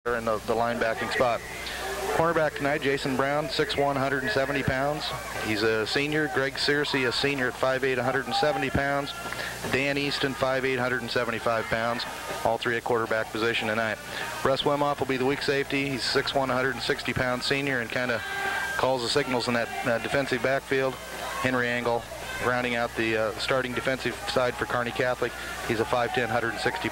in the linebacking spot. Cornerback tonight, Jason Brown, 6'1", 170 pounds. He's a senior. Greg Searcy, a senior at 5'8", 170 pounds. Dan Easton, 5'8", 175 pounds. All three at quarterback position tonight. Russ Wimhoff will be the weak safety. He's 6'1", 160 pound senior and kind of calls the signals in that defensive backfield. Henry Engel rounding out the starting defensive side for Kearney Catholic. He's a 5'10", 160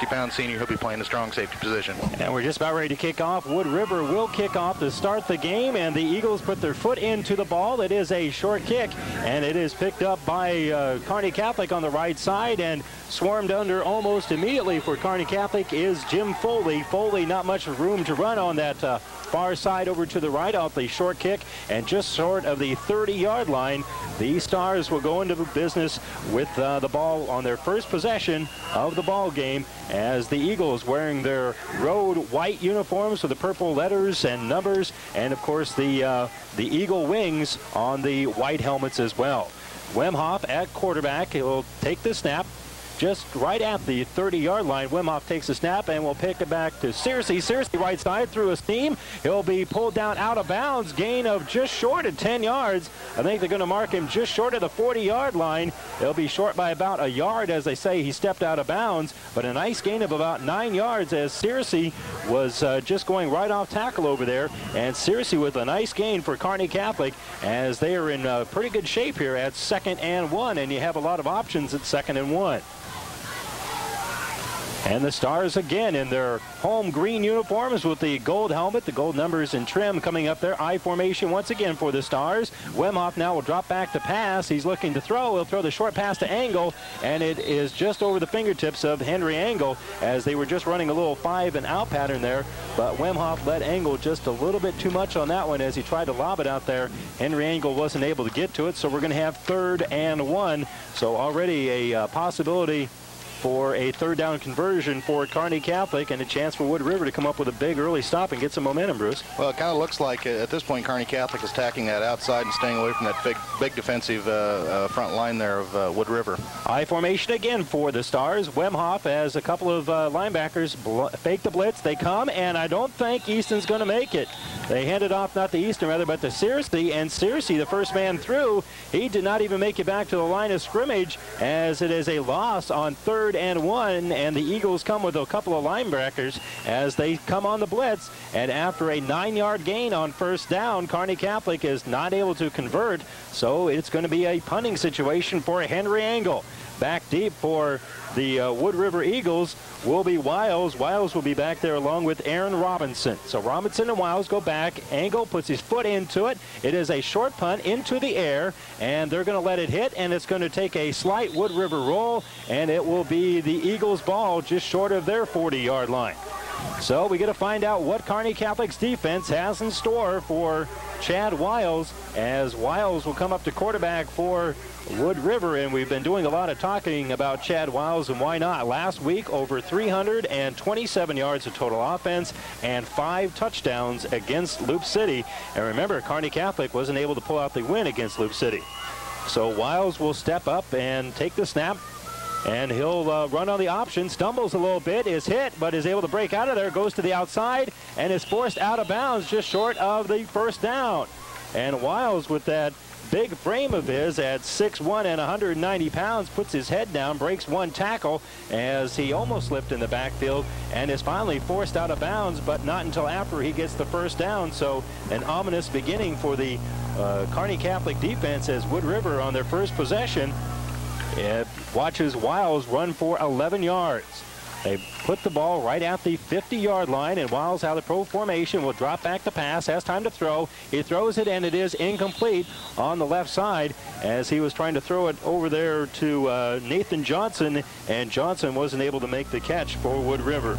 pound senior who'll be playing the strong safety position. And we're just about ready to kick off. Wood River will kick off to start the game, and the Eagles put their foot into the ball. It is a short kick, and it is picked up by Kearney Catholic on the right side, and swarmed under almost immediately for Kearney Catholic is Jim Foley. Foley, not much room to run on that far side over to the right off the short kick, and just short of the 30-yard line. The Stars will go into business with the ball on their first possession of the ball game, as the Eagles, wearing their road white uniforms with the purple letters and numbers, and of course the Eagle wings on the white helmets as well. Wimhoff at quarterback. He'll take the snap. Just right at the 30-yard line, Wimhoff takes the snap and will pick it back to Searcy. Searcy right side through a seam. He'll be pulled down out of bounds. Gain of just short of 10 yards. I think they're going to mark him just short of the 40-yard line. He'll be short by about a yard. As they say, he stepped out of bounds, but a nice gain of about 9 yards as Searcy was just going right off tackle over there. And Searcy with a nice gain for Kearney Catholic, as they are in pretty good shape here at 2nd and 1, and you have a lot of options at 2nd and 1. And the Stars again in their home green uniforms with the gold helmet, the gold numbers and trim coming up there. I formation once again for the Stars. Wimhoff now will drop back to pass. He's looking to throw. He'll throw the short pass to Engel, and it is just over the fingertips of Henry Engel, as they were just running a little 5-and-out pattern there. But Wimhoff led Engel just a little bit too much on that one as he tried to lob it out there. Henry Engel wasn't able to get to it, so we're going to have 3rd and 1. So already a possibility for a 3rd down conversion for Kearney Catholic, and a chance for Wood River to come up with a big early stop and get some momentum, Bruce. Well, it kind of looks like at this point Kearney Catholic is attacking that outside and staying away from that big defensive front line there of Wood River. I formation again for the Stars. Wimhoff as a couple of linebackers fake the blitz. They come, and I don't think Easton's going to make it. They handed off, not to Easton rather, but to Searcy, and Searcy, the first man through, he did not even make it back to the line of scrimmage, as it is a loss on 3rd and 1, and the Eagles come with a couple of linebackers as they come on the blitz, and after a 9-yard gain on 1st down, Kearney Catholic is not able to convert, so it's going to be a punting situation for Henry Engel. Back deep for the Wood River Eagles will be Wiles. Wiles will be back there along with Aaron Robinson. So Robinson and Wiles go back. Engel puts his foot into it. It is a short punt into the air, and they're going to let it hit, and it's going to take a slight Wood River roll, and it will be the Eagles' ball just short of their 40-yard line. So we got to find out what Kearney Catholic's defense has in store for Chad Wiles, as Wiles will come up to quarterback for Wood River, and we've been doing a lot of talking about Chad Wiles, and why not? Last week, over 327 yards of total offense and 5 touchdowns against Loop City. And remember, Kearney Catholic wasn't able to pull out the win against Loop City. So Wiles will step up and take the snap, and he'll run on the option, stumbles a little bit, is hit, but is able to break out of there, goes to the outside, and is forced out of bounds just short of the 1st down. And Wiles, with that big frame of his at 6'1" and 190 pounds, puts his head down, breaks 1 tackle as he almost slipped in the backfield, and is finally forced out of bounds, but not until after he gets the 1st down. So an ominous beginning for the Kearney Catholic defense, as Wood River on their first possession watches Wiles run for 11 yards. They put the ball right at the 50-yard line, and Wiles out of pro formation will drop back to pass, has time to throw. He throws it, and it is incomplete on the left side, as he was trying to throw it over there to Nathan Johnson, and Johnson wasn't able to make the catch for Wood River.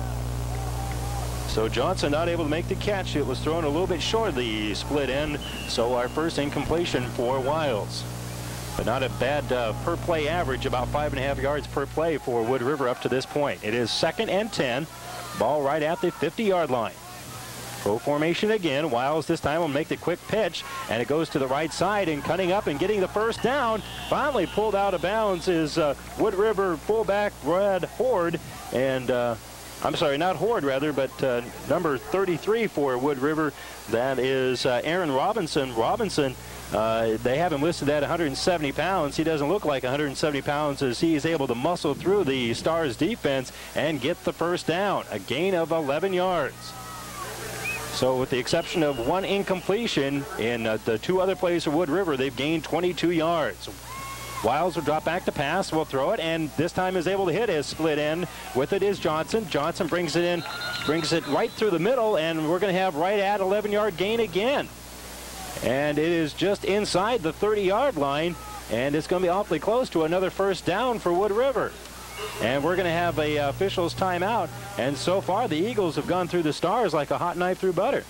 So Johnson not able to make the catch. It was thrown a little bit short of the split end, so our first incompletion for Wiles. But not a bad per play average, about 5.5 yards per play for Wood River up to this point. It is 2nd and 10, ball right at the 50-yard line. Pro formation again. Wiles this time will make the quick pitch, and it goes to the right side, and cutting up and getting the 1st down. Finally pulled out of bounds is Wood River fullback Brad Horde, and I'm sorry, not Horde, rather, but number 33 for Wood River. That is Aaron Robinson. Robinson, they have him listed at 170 pounds. He doesn't look like 170 pounds as he is able to muscle through the Stars defense and get the first down. A gain of 11 yards. So with the exception of one incompletion in the two other plays for Wood River, they've gained 22 yards. Wiles will drop back to pass, will throw it, and this time is able to hit his split end. With it is Johnson. Johnson brings it in, brings it right through the middle, and we're going to have right at 11-yard gain again. And it is just inside the 30-yard line, and it's going to be awfully close to another first down for Wood River. And we're going to have a officials timeout, and so far the Eagles have gone through the Stars like a hot knife through butter.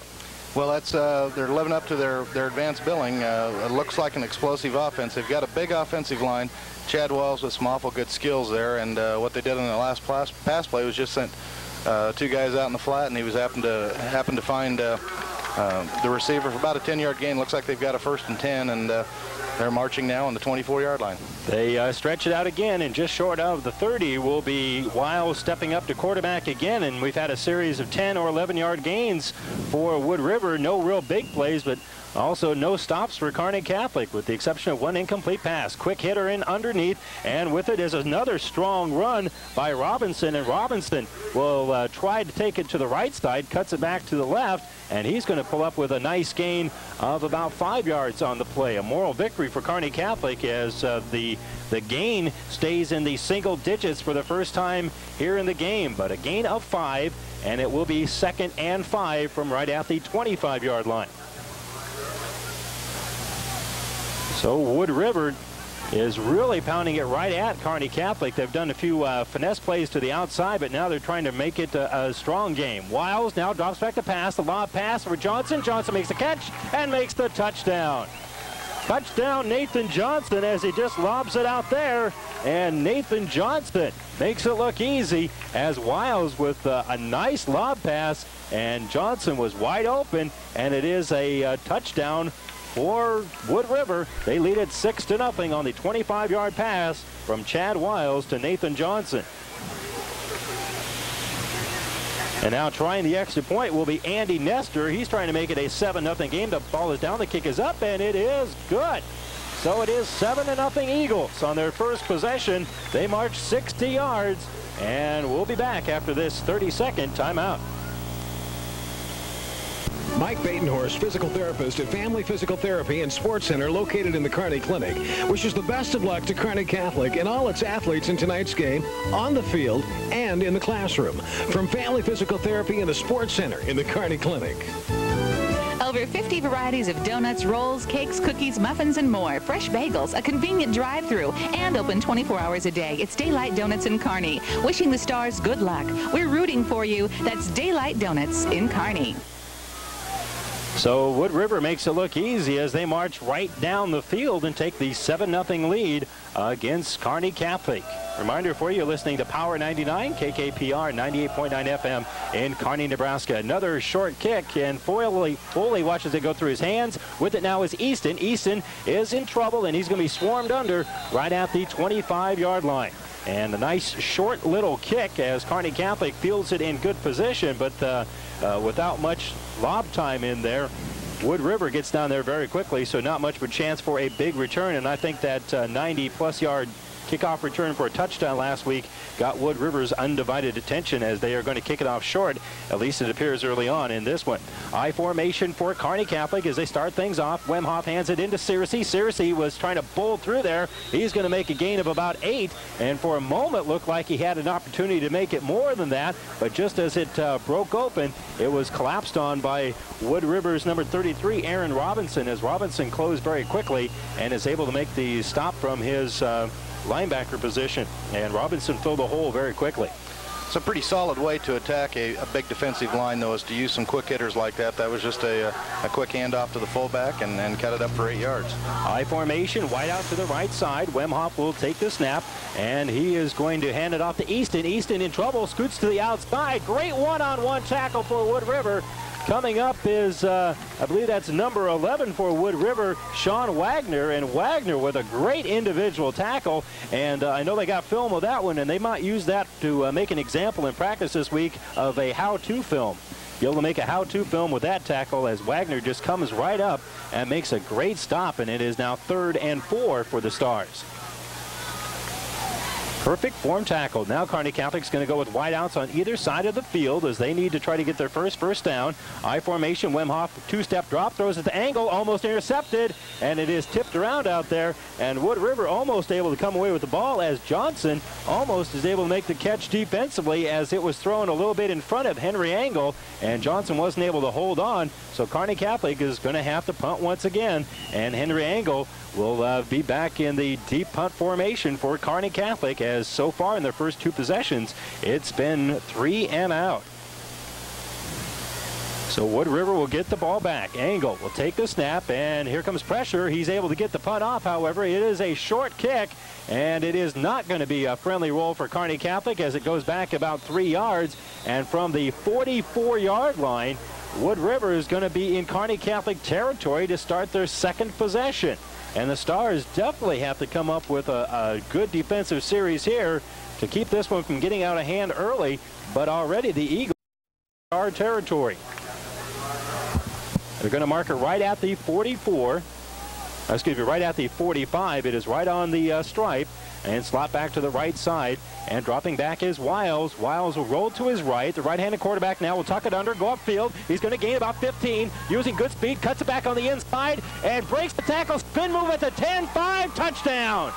Well, that's they're living up to their advanced billing. It looks like an explosive offense. They've got a big offensive line. Chad Wells with some awful good skills there, and what they did in the last pass play was just sent two guys out in the flat, and he was happened to find the receiver for about a 10-yard gain. Looks like they've got a 1st and 10, and they're marching now on the 24-yard line. They stretch it out again, and just short of the 30 will be Wiles stepping up to quarterback again, and we've had a series of 10 or 11-yard gains for Wood River. No real big plays, but also no stops for Kearney Catholic, with the exception of one incomplete pass. Quick hitter in underneath, and with it is another strong run by Robinson, and Robinson will try to take it to the right side, cuts it back to the left, and he's going to pull up with a nice gain of about 5 yards on the play. A moral victory for Kearney Catholic as the gain stays in the single digits for the first time here in the game, but a gain of 5, and it will be 2nd and 5 from right at the 25-yard line. So Wood River is really pounding it right at Kearney Catholic. They've done a few finesse plays to the outside, but now they're trying to make it a strong game. Wiles now drops back to pass. The lob pass for Johnson. Johnson makes the catch and makes the touchdown. Touchdown Nathan Johnson as he just lobs it out there. And Nathan Johnson makes it look easy as Wiles with a nice lob pass. And Johnson was wide open, and it is a touchdown for Wood River. They lead it 6-0 on the 25-yard pass from Chad Wiles to Nathan Johnson. And now trying the extra point will be Andy Nestor. He's trying to make it a 7-0 game. The ball is down, the kick is up, and it is good. So it is 7-0 Eagles on their first possession. They march 60 yards, and we'll be back after this 30-second timeout. Mike Batenhorst, physical therapist at Family Physical Therapy and Sports Center located in the Kearney Clinic, wishes the best of luck to Kearney Catholic and all its athletes in tonight's game, on the field and in the classroom. From Family Physical Therapy and the Sports Center in the Kearney Clinic. Over 50 varieties of donuts, rolls, cakes, cookies, muffins, and more. Fresh bagels, a convenient drive-through, and open 24 hours a day. It's Daylight Donuts in Kearney. Wishing the Stars good luck. We're rooting for you. That's Daylight Donuts in Kearney. So Wood River makes it look easy as they march right down the field and take the 7-0 lead against Kearney Catholic. Reminder for you, listening to Power 99, KKPR 98.9 FM in Kearney, Nebraska. Another short kick, and Foley watches it go through his hands. With it now is Easton. Easton is in trouble, and he's going to be swarmed under right at the 25-yard line. And a nice short little kick as Kearney Catholic fields it in good position, but without much lob time in there. Wood River gets down there very quickly, so not much of a chance for a big return. And I think that 90-plus yard kickoff return for a touchdown last week got Wood River's undivided attention as they are going to kick it off short. At least it appears early on in this one. I formation for Kearney Catholic as they start things off. Wemhoff hands it into Searcy. Searcy was trying to bowl through there. He's going to make a gain of about 8, and for a moment looked like he had an opportunity to make it more than that, but just as it broke open, it was collapsed on by Wood River's number 33, Aaron Robinson, as Robinson closed very quickly and is able to make the stop from his linebacker position, and Robinson filled the hole very quickly. It's a pretty solid way to attack a big defensive line, though, is to use some quick hitters like that. That was just a quick handoff to the fullback and cut it up for 8 yards. I formation, wide out to the right side. Wemhoff will take the snap, and he is going to hand it off to Easton. Easton in trouble, scoots to the outside. Great one-on-one tackle for Wood River. Coming up is, I believe that's number 11 for Wood River, Sean Wagner. And Wagner with a great individual tackle. And I know they got film of that one, and they might use that to make an example in practice this week of a how-to film. Be able to make a how-to film with that tackle as Wagner just comes right up and makes a great stop, and it is now 3rd and 4 for the Stars. Perfect form tackle. Now Kearney Catholic's going to go with wideouts on either side of the field as they need to try to get their first down. I formation, Wemhoff, 2-step drop, throws at the angle, almost intercepted, and it is tipped around out there. And Wood River almost able to come away with the ball as Johnson almost is able to make the catch defensively as it was thrown a little bit in front of Henry Angle, and Johnson wasn't able to hold on. So Kearney Catholic is going to have to punt once again, and Henry Angle will be back in the deep punt formation for Kearney Catholic, as so far in their first 2 possessions, it's been 3 and out. So Wood River will get the ball back. Angle will take the snap, and here comes pressure. He's able to get the punt off, however. It is a short kick, and it is not going to be a friendly roll for Kearney Catholic as it goes back about 3 yards. And from the 44-yard line, Wood River is going to be in Kearney Catholic territory to start their 2nd possession. And the Stars definitely have to come up with a good defensive series here to keep this one from getting out of hand early. But already the Eagles are in territory. They're going to mark it right at the 44. Excuse me, right at the 45. It is right on the stripe. And slot back to the right side. And dropping back is Wiles. Wiles will roll to his right. The right-handed quarterback now will tuck it under, go upfield. He's going to gain about 15, using good speed, cuts it back on the inside, and breaks the tackle. Spin move at the 10-5, touchdown.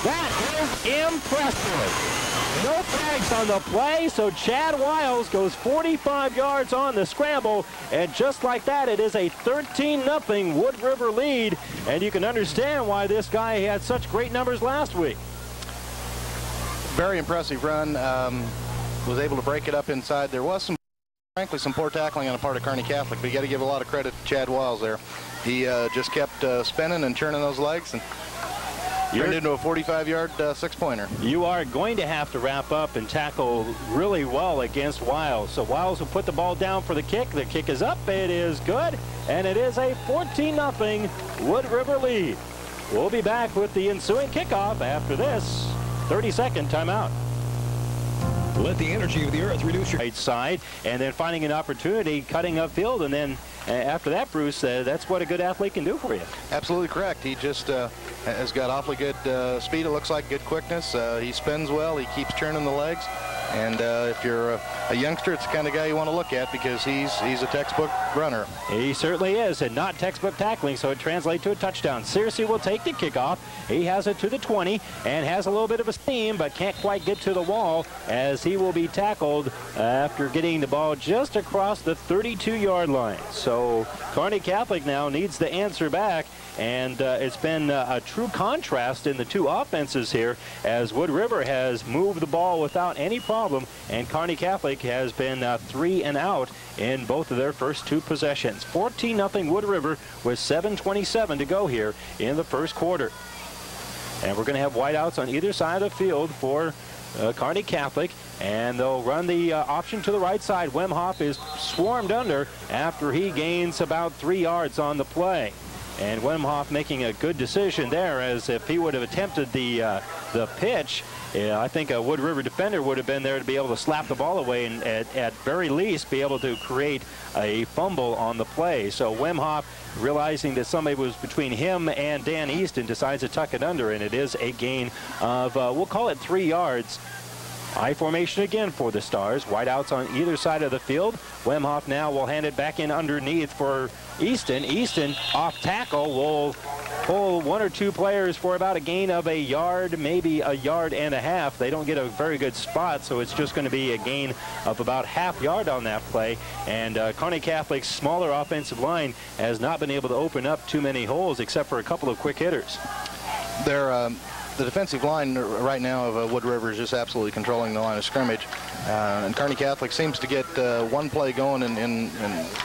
That is impressive. No flags on the play, so Chad Wiles goes 45 yards on the scramble, and just like that, it is a 13-0 Wood River lead, and you can understand why this guy had such great numbers last week. Very impressive run. Was able to break it up inside. There was frankly, some poor tackling on the part of Kearney Catholic, but you got to give a lot of credit to Chad Wiles there. He just kept spinning and turning those legs, and turned into a 45-yard 6-pointer. You are going to have to wrap up and tackle really well against Wiles. So Wiles will put the ball down for the kick. The kick is up. It is good. And it is a 14-0 Wood River lead. We'll be back with the ensuing kickoff after this 30-second timeout. Let the energy of the earth reduce your right side, and then finding an opportunity, cutting upfield, and then after that, Bruce, that's what a good athlete can do for you. Absolutely correct. He just has got awfully good speed. It looks like good quickness. He spins well. He keeps turning the legs. And if you're a youngster, it's the kind of guy you want to look at because he's a textbook runner. He certainly is, and not textbook tackling, so it translates to a touchdown. Searcy will take the kickoff. He has it to the 20 and has a little bit of a steam, but can't quite get to the wall as he will be tackled after getting the ball just across the 32-yard line. So Kearney Catholic now needs to answer back. And it's been a true contrast in the two offenses here as Wood River has moved the ball without any problem, and Kearney Catholic has been 3 and out in both of their first 2 possessions. 14-0 Wood River with 7:27 to go here in the first quarter. And we're going to have wideouts on either side of the field for Kearney Catholic, and they'll run the option to the right side. Wemhoff is swarmed under after he gains about 3 yards on the play. And Wemhoff making a good decision there, as if he would have attempted the pitch, I think a Wood River defender would have been there to be able to slap the ball away and at very least be able to create a fumble on the play. So Wemhoff, realizing that somebody was between him and Dan Easton, decides to tuck it under, and it is a gain of, we'll call it 3 yards. I formation again for the Stars. Wideouts on either side of the field. Wemhoff now will hand it back in underneath for Easton. Easton off tackle will pull 1 or 2 players for about a gain of a yard, maybe a yard and a half. They don't get a very good spot, so it's just going to be a gain of about half yard on that play. And Kearney Catholic's smaller offensive line has not been able to open up too many holes except for a couple of quick hitters. The defensive line right now of Wood River is just absolutely controlling the line of scrimmage. And Kearney Catholic seems to get one play going and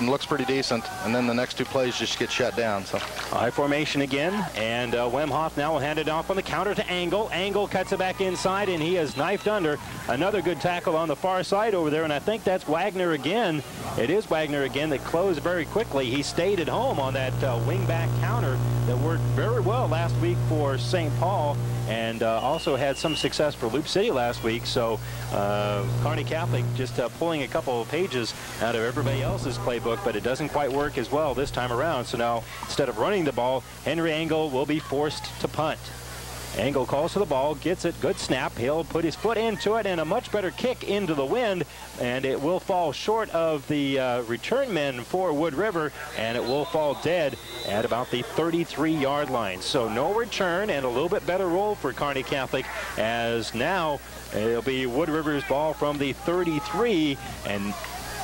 looks pretty decent, and then the next two plays just get shut down. So high formation again, and Wemhoff now will hand it off on the counter to Engel. Engel cuts it back inside, and he is knifed under. Another good tackle on the far side over there, and I think that's Wagner again. It is Wagner again that closed very quickly. He stayed at home on that wing-back counter that worked very well last week for St. Paul, and also had some success for Loop City last week. So Kearney Catholic just pulling a couple of pages out of everybody else's playbook, but it doesn't quite work as well this time around. So now, instead of running the ball, Henry Engel will be forced to punt. Engel calls for the ball, gets it, good snap. He'll put his foot into it, and a much better kick into the wind, and it will fall short of the return men for Wood River, and it will fall dead at about the 33-yard line. So no return, and a little bit better roll for Kearney Catholic, as now it'll be Wood River's ball from the 33, and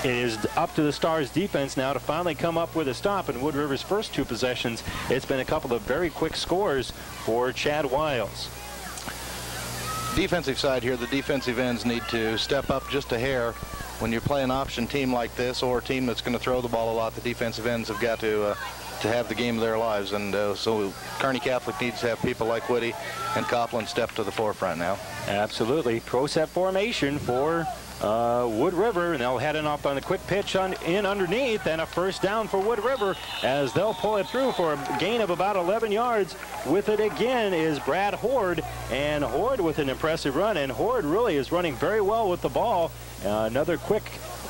it is up to the Stars defense now to finally come up with a stop. In Wood River's first two possessions, it's been a couple of very quick scores for Chad Wiles. Defensive side here, the defensive ends need to step up just a hair. When you play an option team like this, or a team that's going to throw the ball a lot, the defensive ends have got to have the game of their lives. And so Kearney Catholic needs to have people like Whitty and Copeland step to the forefront now. Absolutely. Pro set formation for Wood River, and they'll head in off on a quick pitch in underneath, and a first down for Wood River as they'll pull it through for a gain of about 11 yards. With it again is Brad Horde, and Horde with an impressive run, and Horde really is running very well with the ball. Another quick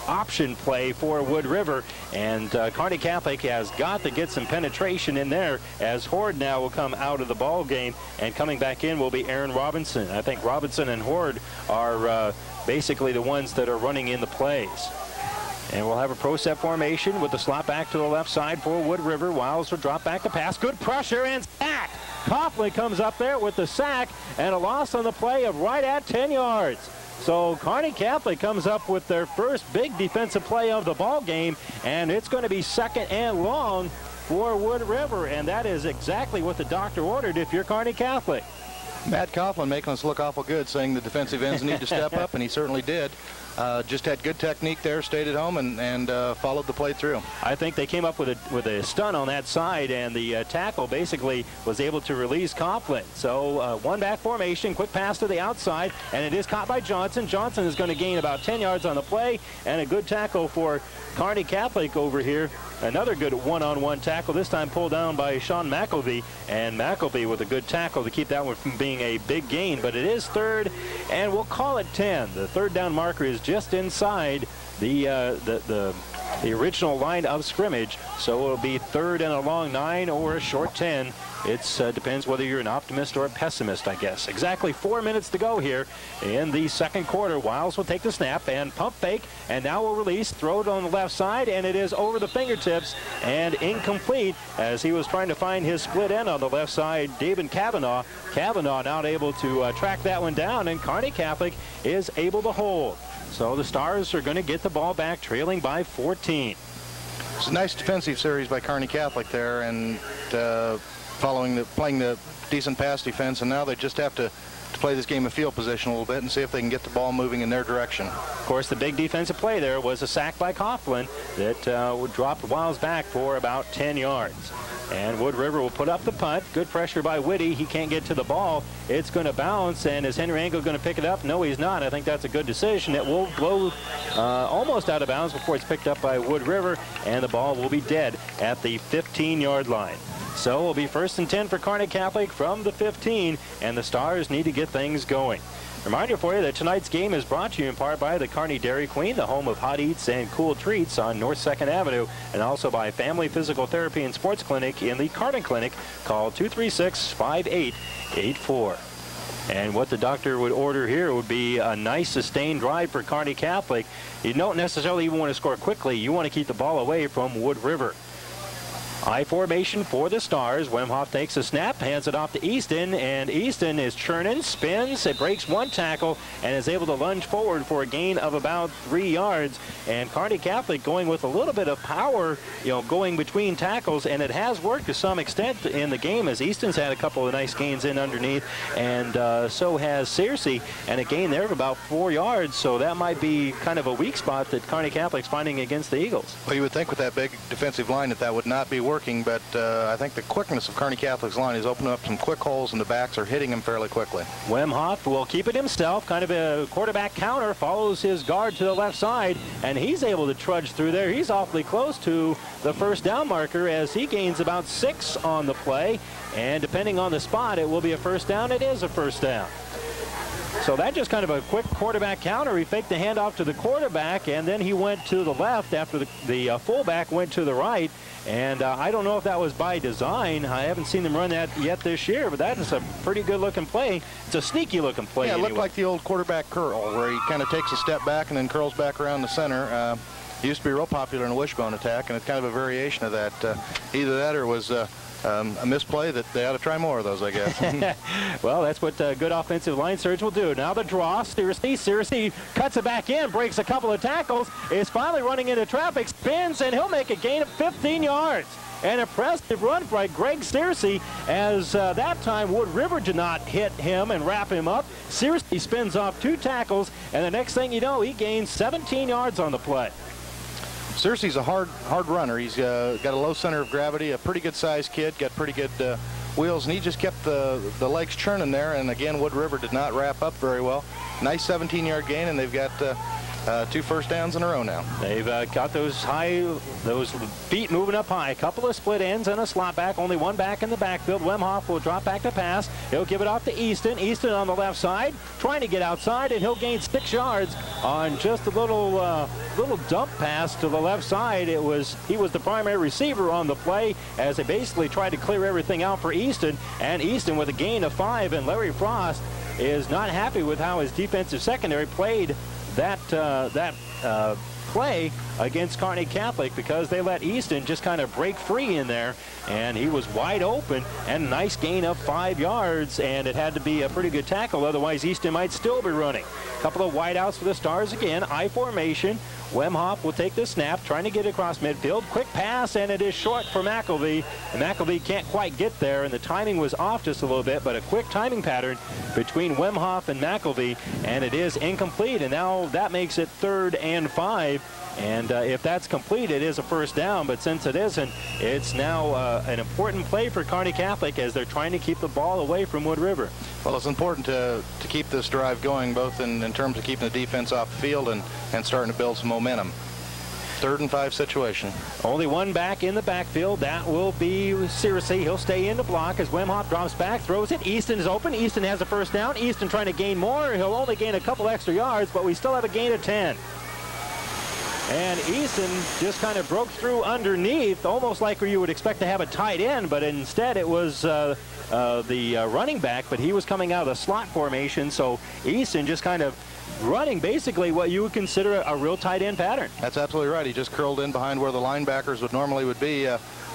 option play for Wood River, and Kearney Catholic has got to get some penetration in there, as Horde now will come out of the ball game, and coming back in will be Aaron Robinson. I think Robinson and Horde are basically the ones that are running in the plays. And we'll have a pro set formation with the slot back to the left side for Wood River. Wiles will drop back to pass. Good pressure and sack. Coughlin comes up there with the sack, and a loss on the play of right at 10 yards. So Kearney Catholic comes up with their first big defensive play of the ball game, and it's going to be second and long for Wood River, and that is exactly what the doctor ordered if you're Kearney Catholic. Matt Coughlin making us look awful good, saying the defensive ends need to step up, and he certainly did. Just had good technique there, stayed at home, and followed the play through. I think they came up with a stun on that side, and the tackle basically was able to release Coughlin. So one back formation, quick pass to the outside, and it is caught by Johnson. Johnson is going to gain about 10 yards on the play, and a good tackle for Kearney Catholic over here. Another good one-on-one tackle, this time pulled down by Sean McElvey, and McElvey with a good tackle to keep that one from being a big gain. But it is third, and we'll call it 10. The third down marker is just inside the original line of scrimmage, so it'll be third and a long 9 or a short 10. It depends whether you're an optimist or a pessimist, I guess. Exactly 4 minutes to go here in the second quarter. Wiles will take the snap and pump fake, and now will release, throw it on the left side, and it is over the fingertips and incomplete as he was trying to find his split end on the left side, David Kavanaugh. Kavanaugh not able to track that one down, and Kearney Catholic is able to hold. So the Stars are going to get the ball back, trailing by 14. It's a nice defensive series by Kearney Catholic there, and playing the decent pass defense, and now they just have to play this game of field position a little bit and see if they can get the ball moving in their direction. Of course, the big defensive play there was a sack by Coughlin that would drop Wiles back for about 10 yards. And Wood River will put up the punt. Good pressure by Whitty. He can't get to the ball. It's going to bounce, and is Henry Engel going to pick it up? No, he's not. I think that's a good decision. It will blow almost out of bounds before it's picked up by Wood River, and the ball will be dead at the 15-yard line. So it'll be first and 10 for Kearney Catholic from the 15, and the Stars need to get things going. Reminder for you that tonight's game is brought to you in part by the Kearney Dairy Queen, the home of hot eats and cool treats on North 2nd Avenue, and also by Family Physical Therapy and Sports Clinic in the Kearney Clinic. Call 236-5884. And what the doctor would order here would be a nice sustained drive for Kearney Catholic. You don't necessarily even want to score quickly. You want to keep the ball away from Wood River. I formation for the Stars. Wemhoff takes a snap, hands it off to Easton, and Easton is churning, spins, it breaks one tackle, and is able to lunge forward for a gain of about 3 yards. And Kearney Catholic going with a little bit of power, going between tackles, and it has worked to some extent in the game, as Easton's had a couple of nice gains in underneath, and so has Searcy, and a gain there of about 4 yards. So that might be kind of a weak spot that Kearney Catholic's finding against the Eagles. Well, you would think with that big defensive line that would not be working, but I think the quickness of Kearney Catholic's line is opening up some quick holes, and the backs are hitting him fairly quickly. Wemhoff will keep it himself, kind of a quarterback counter, follows his guard to the left side, and he's able to trudge through there. He's awfully close to the first down marker as he gains about 6 on the play, and depending on the spot, it will be a first down. It is a first down. So that just kind of a quick quarterback counter. He faked the handoff to the quarterback, and then he went to the left after the fullback went to the right. And I don't know if that was by design. I haven't seen them run that yet this year, but that is a pretty good-looking play. It's a sneaky-looking play. Yeah, it anyway. looked like the old quarterback curl, where he kind of takes a step back and then curls back around the center. It used to be real popular in a wishbone attack, and it's kind of a variation of that. Either that or was a misplay that they ought to try more of those, I guess. Well, that's what good offensive line surge will do. Now the draw, Searcy cuts it back in, breaks a couple of tackles, is finally running into traffic, spins, and he'll make a gain of 15 yards. An impressive run by Greg Searcy, as that time Wood River did not hit him and wrap him up. Searcy spins off 2 tackles, and the next thing you know, he gains 17 yards on the play. Searcy's a hard runner. He's got a low center of gravity, a pretty good sized kid, got pretty good wheels, and he just kept the legs churning there. And again, Wood River did not wrap up very well. Nice 17-yard gain, and they've got 2 first downs in a row now. They've got those feet moving up high. A couple of split ends and a slot back. Only one back in the backfield. Wemhoff will drop back to pass. He'll give it off to Easton. Easton on the left side, trying to get outside, and he'll gain 6 yards on just a little dump pass to the left side. He was the primary receiver on the play, as they basically tried to clear everything out for Easton, and Easton with a gain of 5. And Larry Frost is not happy with how his defensive secondary played that play against Kearney Catholic, because they let Easton just kind of break free in there, and he was wide open, and a nice gain of 5 yards, and it had to be a pretty good tackle, otherwise Easton might still be running. A couple of wideouts for the Stars again. I formation. Wemhoff will take the snap, trying to get across midfield. Quick pass, and it is short for McElvey. And McElvey can't quite get there, and the timing was off just a little bit, but a quick timing pattern between Wemhoff and McElvey, and it is incomplete. And now that makes it 3rd and 5. And if that's complete, it is a first down. But since it isn't, it's now an important play for Kearney Catholic, as they're trying to keep the ball away from Wood River. Well, it's important to keep this drive going, both in terms of keeping the defense off the field and starting to build some momentum. 3rd and 5 situation. Only one back in the backfield. That will be Searcy. He'll stay in the block as Wemhoff drops back, throws it. Easton is open. Easton has a first down. Easton trying to gain more. He'll only gain a couple extra yards, but we still have a gain of 10. And Easton just kind of broke through underneath, almost like where you would expect to have a tight end, but instead it was the running back, but he was coming out of the slot formation, so Easton just kind of running basically what you would consider a real tight end pattern. That's absolutely right. He just curled in behind where the linebackers would be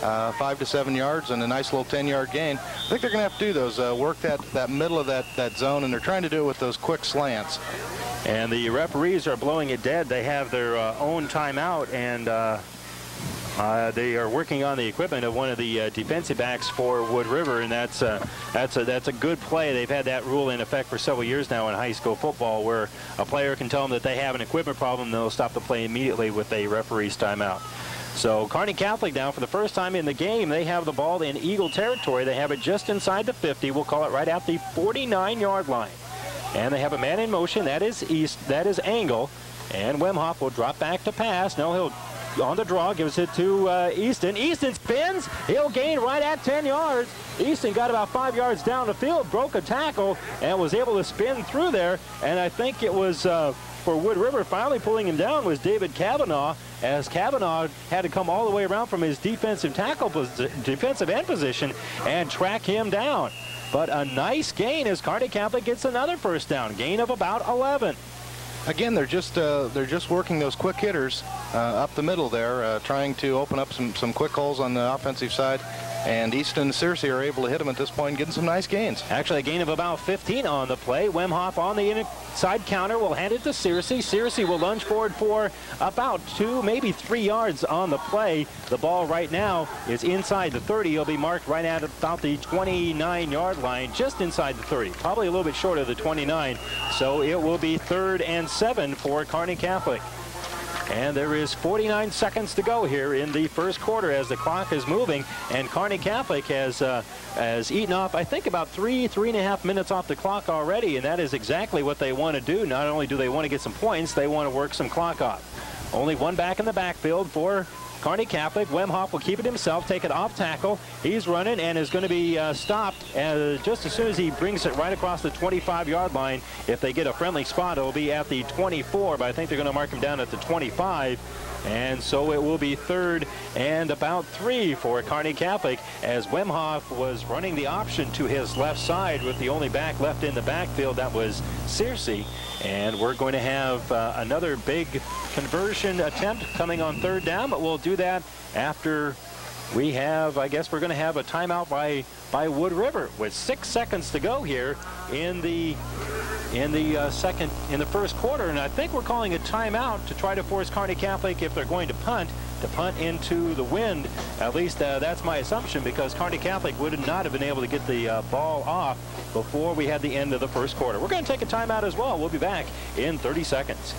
5 to 7 yards, and a nice little 10-yard gain. I think they're going to have to do those, work that middle of that zone, and they're trying to do it with those quick slants. And the referees are blowing it dead. They have their own timeout, and they are working on the equipment of one of the defensive backs for Wood River, and that's a good play. They've had that rule in effect for several years now in high school football, where a player can tell them that they have an equipment problem, and they'll stop the play immediately with a referee's timeout. So Kearney Catholic now, for the first time in the game, they have the ball in Eagle territory. They have it just inside the 50. We'll call it right at the 49-yard line. And they have a man in motion. That is Angle. And Wemhoff will drop back to pass. No, he'll on the draw, gives it to Easton. Easton spins. He'll gain right at 10 yards. Easton got about 5 yards down the field, broke a tackle, and was able to spin through there. And I think it was for Wood River finally pulling him down was David Kavanaugh, as Kavanaugh had to come all the way around from his defensive end position and track him down. But a nice gain as Kearney Catholic gets another first down, gain of about 11. Again, they're just working those quick hitters up the middle there, trying to open up some quick holes on the offensive side. And Easton and Searcy are able to hit them at this point and getting some nice gains. Actually, a gain of about 15 on the play. Wemhoff on the inside counter will hand it to Searcy. Searcy will lunge forward for about 2, maybe 3 yards on the play. The ball right now is inside the 30. He'll be marked right at about the 29-yard line, just inside the 30. Probably a little bit short of the 29. So it will be 3rd and 7 for Kearney Catholic. And there is 49 seconds to go here in the first quarter as the clock is moving. And Kearney Catholic has eaten off, I think, about 3.5 minutes off the clock already. And that is exactly what they want to do. Not only do they want to get some points, they want to work some clock off. Only one back in the backfield for Kearney Catholic. Wemhoff will keep it himself, take it off tackle. He's running and is going to be stopped just as soon as he brings it right across the 25-yard line. If they get a friendly spot, it'll be at the 24, but I think they're going to mark him down at the 25. And so it will be 3rd and about 3 for Kearney Catholic, as Wemhoff was running the option to his left side with the only back left in the backfield. That was Searcy. And we're going to have another big conversion attempt coming on 3rd down, but we'll do that after we have, I guess we're going to have a timeout by Wood River with 6 seconds to go here in the first quarter. And I think we're calling a timeout to try to force Kearney Catholic, if they're going to punt into the wind. At least that's my assumption, because Kearney Catholic would not have been able to get the ball off before we had the end of the first quarter. We're going to take a timeout as well. We'll be back in 30 seconds.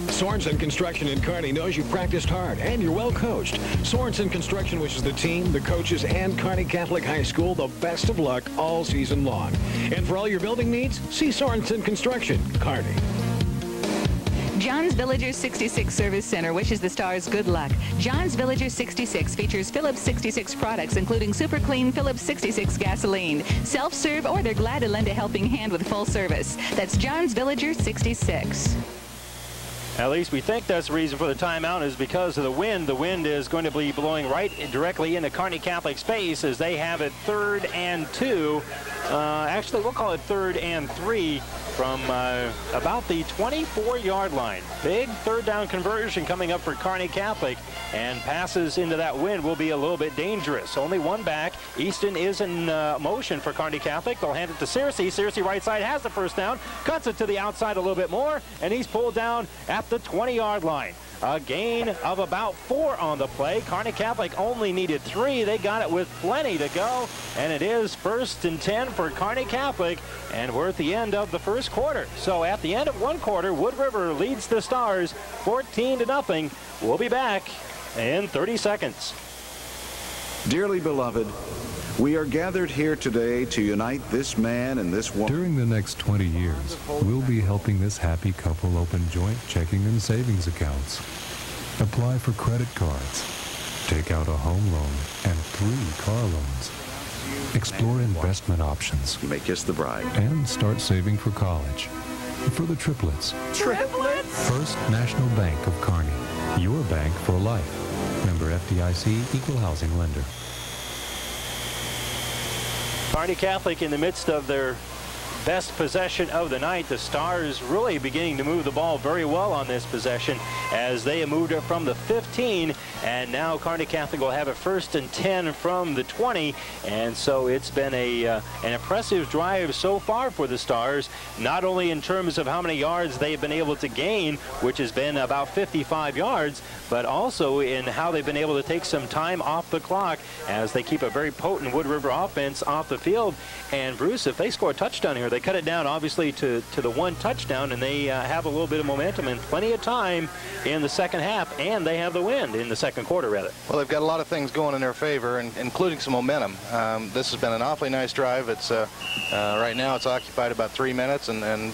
Sorensen Construction in Kearney knows you practiced hard and you're well coached. Sorensen Construction wishes the team, the coaches, and Kearney Catholic High School the best of luck all season long. And for all your building needs, see Sorensen Construction, Kearney. John's Villager 66 Service Center wishes the Stars good luck. John's Villager 66 features Phillips 66 products, including super clean Phillips 66 gasoline, self-serve, or they're glad to lend a helping hand with full service. That's John's Villager 66. At least we think that's the reason for the timeout, is because of the wind. The wind is going to be blowing right directly into Kearney Catholic space, as they have it 3rd and 2. Actually, we'll call it 3rd and 3 from about the 24-yard line. Big 3rd down conversion coming up for Kearney Catholic, and passes into that wind will be a little bit dangerous. Only one back. Easton is in motion for Kearney Catholic. They'll hand it to Searcy. Searcy right side has the first down, cuts it to the outside a little bit more, and he's pulled down at the 20-yard line. A gain of about 4 on the play. Kearney Catholic only needed 3. They got it with plenty to go, and it is 1st and 10 for Kearney Catholic, and we're at the end of the first quarter. So at the end of one quarter, Wood River leads the Stars 14-0. We'll be back in 30 seconds. Dearly beloved, we are gathered here today to unite this man and this woman. During the next 20 years, we'll be helping this happy couple open joint checking and savings accounts, apply for credit cards, take out a home loan and 3 car loans, explore investment options. You may kiss the bride. And start saving for college. For the triplets. Triplets? First National Bank of Kearney. Your bank for life. Member FDIC, Equal Housing Lender. Kearney Catholic in the midst of their best possession of the night. The Stars really beginning to move the ball very well on this possession, as they have moved it from the 15, and now Kearney Catholic will have a 1st and 10 from the 20. And so it's been an impressive drive so far for the Stars, not only in terms of how many yards they've been able to gain, which has been about 55 yards, but also in how they've been able to take some time off the clock, as they keep a very potent Wood River offense off the field. And Bruce, if they score a touchdown here, they cut it down obviously to the 1 touchdown, and they have a little bit of momentum and plenty of time in the second half, and they have the wind in the second quarter, rather. Well, they've got a lot of things going in their favor, including some momentum. This has been an awfully nice drive. It's right now it's occupied about 3 minutes and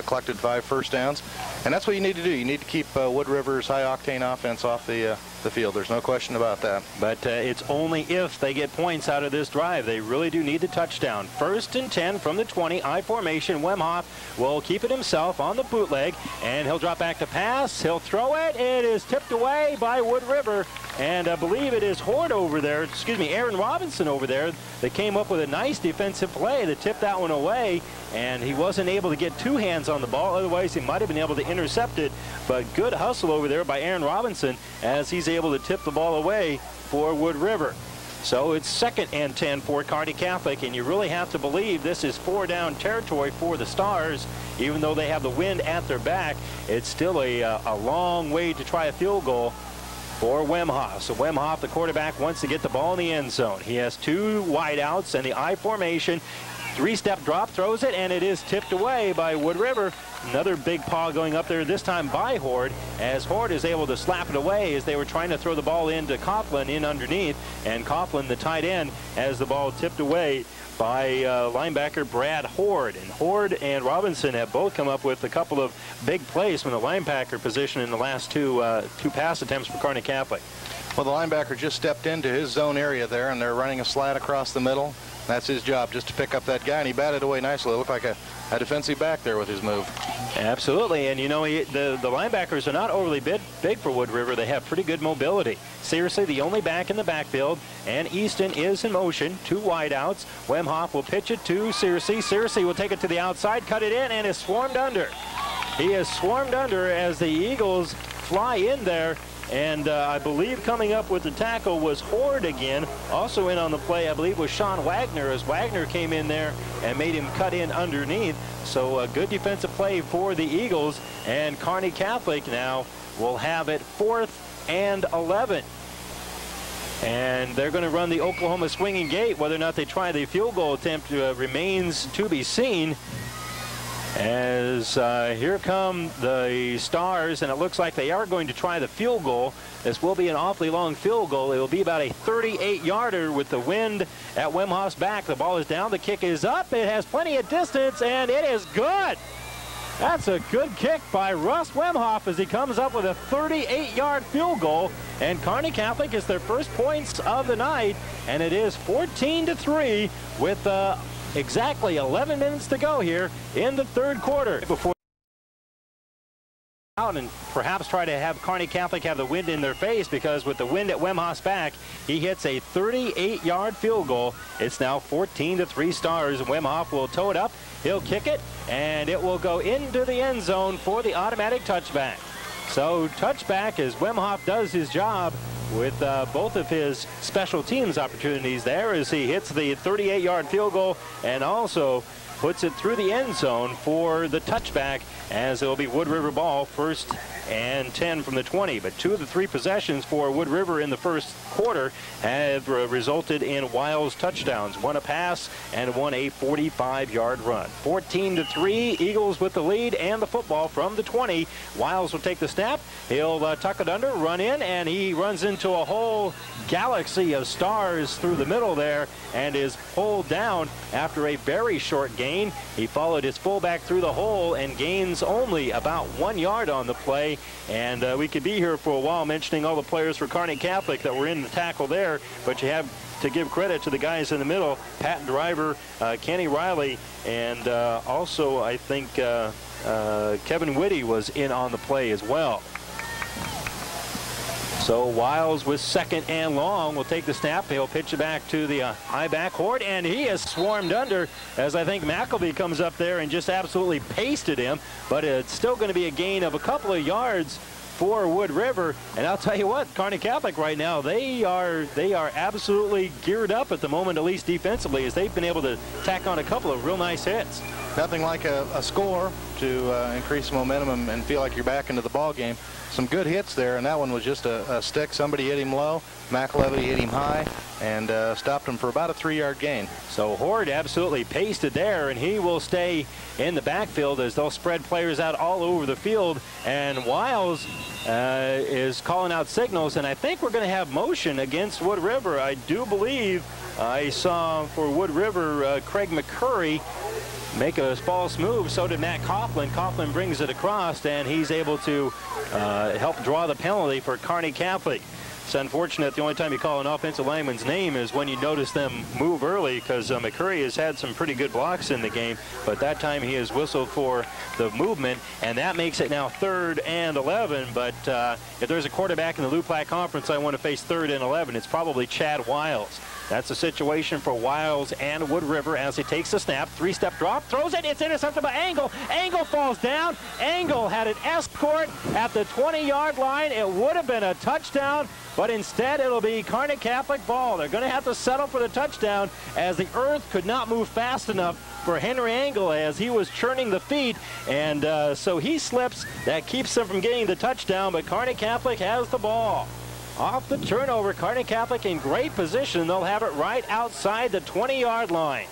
collected 5 first downs, and that's what you need to do. You need to keep Wood River's high-octane offense off the the field. There's no question about that. But it's only if they get points out of this drive. They really do need the touchdown. 1st and 10 from the 20, I formation. Wemhoff will keep it himself on the bootleg, and he'll drop back to pass. He'll throw it. It is tipped away by Wood River, and I believe it is Horde over there, excuse me, Aaron Robinson over there, that came up with a nice defensive play that tipped that one away, and he wasn't able to get 2 hands on the ball. Otherwise, he might have been able to intercept it, but good hustle over there by Aaron Robinson as he's able to tip the ball away for Wood River. So it's 2nd and 10 for Kearney Catholic, and you really have to believe this is 4-down territory for the Stars. Even though they have the wind at their back, it's still a long way to try a field goal for Wemhoff. So Wemhoff, the quarterback, wants to get the ball in the end zone. He has 2 wideouts and the I formation. 3-step drop, throws it, and it is tipped away by Wood River. Another big paw going up there, this time by Horde, as Horde is able to slap it away as they were trying to throw the ball into Coughlin in underneath, and Coughlin, the tight end, has the ball tipped away by linebacker Brad Horde. And Horde and Robinson have both come up with a couple of big plays from the linebacker position in the last two pass attempts for Kearney Catholic. Well, the linebacker just stepped into his zone area there, and they're running a slat across the middle. That's his job, just to pick up that guy, and he batted away nicely. It looked like a defensive back there with his move. Absolutely, and you know, the linebackers are not overly big for Wood River. They have pretty good mobility. Seriously, the only back in the backfield, and Easton is in motion. 2 wideouts. Wemhoff will pitch it to Searcy. Searcy will take it to the outside, cut it in, and is swarmed under. He is swarmed under as the Eagles fly in there. And I believe coming up with the tackle was Horde again. Also in on the play, I believe, was Sean Wagner, as Wagner came in there and made him cut in underneath. So a good defensive play for the Eagles. And Kearney Catholic now will have it 4th and 11. And they're going to run the Oklahoma swinging gate. Whether or not they try the field goal attempt remains to be seen. As here come the Stars, and it looks like they are going to try the field goal. This will be an awfully long field goal. It will be about a 38-yarder with the wind at Wemhoff's back. The ball is down. The kick is up. It has plenty of distance, and it is good. That's a good kick by Russ Wemhoff as he comes up with a 38-yard field goal. And Kearney Catholic is their first points of the night, and it is 14-3 with exactly 11 minutes to go here in the 3rd quarter. Before out and perhaps try to have Kearney Catholic have the wind in their face, because with the wind at Wemhoff's back, he hits a 38-yard field goal. It's now 14-3 Stars. Wemhoff will tow it up. He'll kick it, and it will go into the end zone for the automatic touchback. So touchback as Wemhoff does his job with both of his special teams opportunities there as he hits the 38-yard field goal and also puts it through the end zone for the touchback, as it'll be Wood River ball, 1st and 10 from the 20. But 2 of the 3 possessions for Wood River in the 1st quarter have resulted in Wiles touchdowns. One a pass and one a 45-yard run. 14-3, Eagles with the lead and the football from the 20. Wiles will take the snap. He'll tuck it under, run in, and he runs into a whole galaxy of Stars through the middle there and is pulled down after a very short gain. He followed his fullback through the hole and gains only about 1 yard on the play. And we could be here for a while mentioning all the players for Kearney Catholic that were in the tackle there, but you have to give credit to the guys in the middle, Pat Driver, Kenny Riley, and also I think Kevin Whitty was in on the play as well. So Wiles with 2nd and long will take the snap. He'll pitch it back to the high back Horde, and he is swarmed under as I think McElvey comes up there and just absolutely pasted him. But it's still going to be a gain of a couple of yards for Wood River. And I'll tell you what, Kearney Catholic right now, they are absolutely geared up at the moment, at least defensively, as they've been able to tack on a couple of real nice hits. Nothing like a score to increase momentum and feel like you're back into the ball game. Some good hits there, and that one was just a stick. Somebody hit him low. McElvey hit him high and stopped him for about a 3-yard gain. So Horde absolutely pasted there, and he will stay in the backfield as they'll spread players out all over the field. And Wiles is calling out signals, and I think we're going to have motion against Wood River. I do believe I saw for Wood River Craig McCurry make a false move. So did Matt Coughlin. Coughlin brings it across, and he's able to help draw the penalty for Kearney Catholic. It's unfortunate the only time you call an offensive lineman's name is when you notice them move early, because McCurry has had some pretty good blocks in the game, but that time he has whistled for the movement, and that makes it now 3rd and 11. But if there's a quarterback in the Luplac Conference I want to face 3rd and 11, it's probably Chad Wiles. That's the situation for Wiles and Wood River as he takes the snap. 3-step drop, throws it. It's intercepted by Angle. Angle falls down. Angle had an escort at the 20-yard line. It would have been a touchdown, but instead it'll be Kearney Catholic ball. They're going to have to settle for the touchdown as the earth could not move fast enough for Henry Angle as he was churning the feet, and so he slips. That keeps him from getting the touchdown, but Kearney Catholic has the ball. Off the turnover, Kearney Catholic in great position. They'll have it right outside the 20-yard line.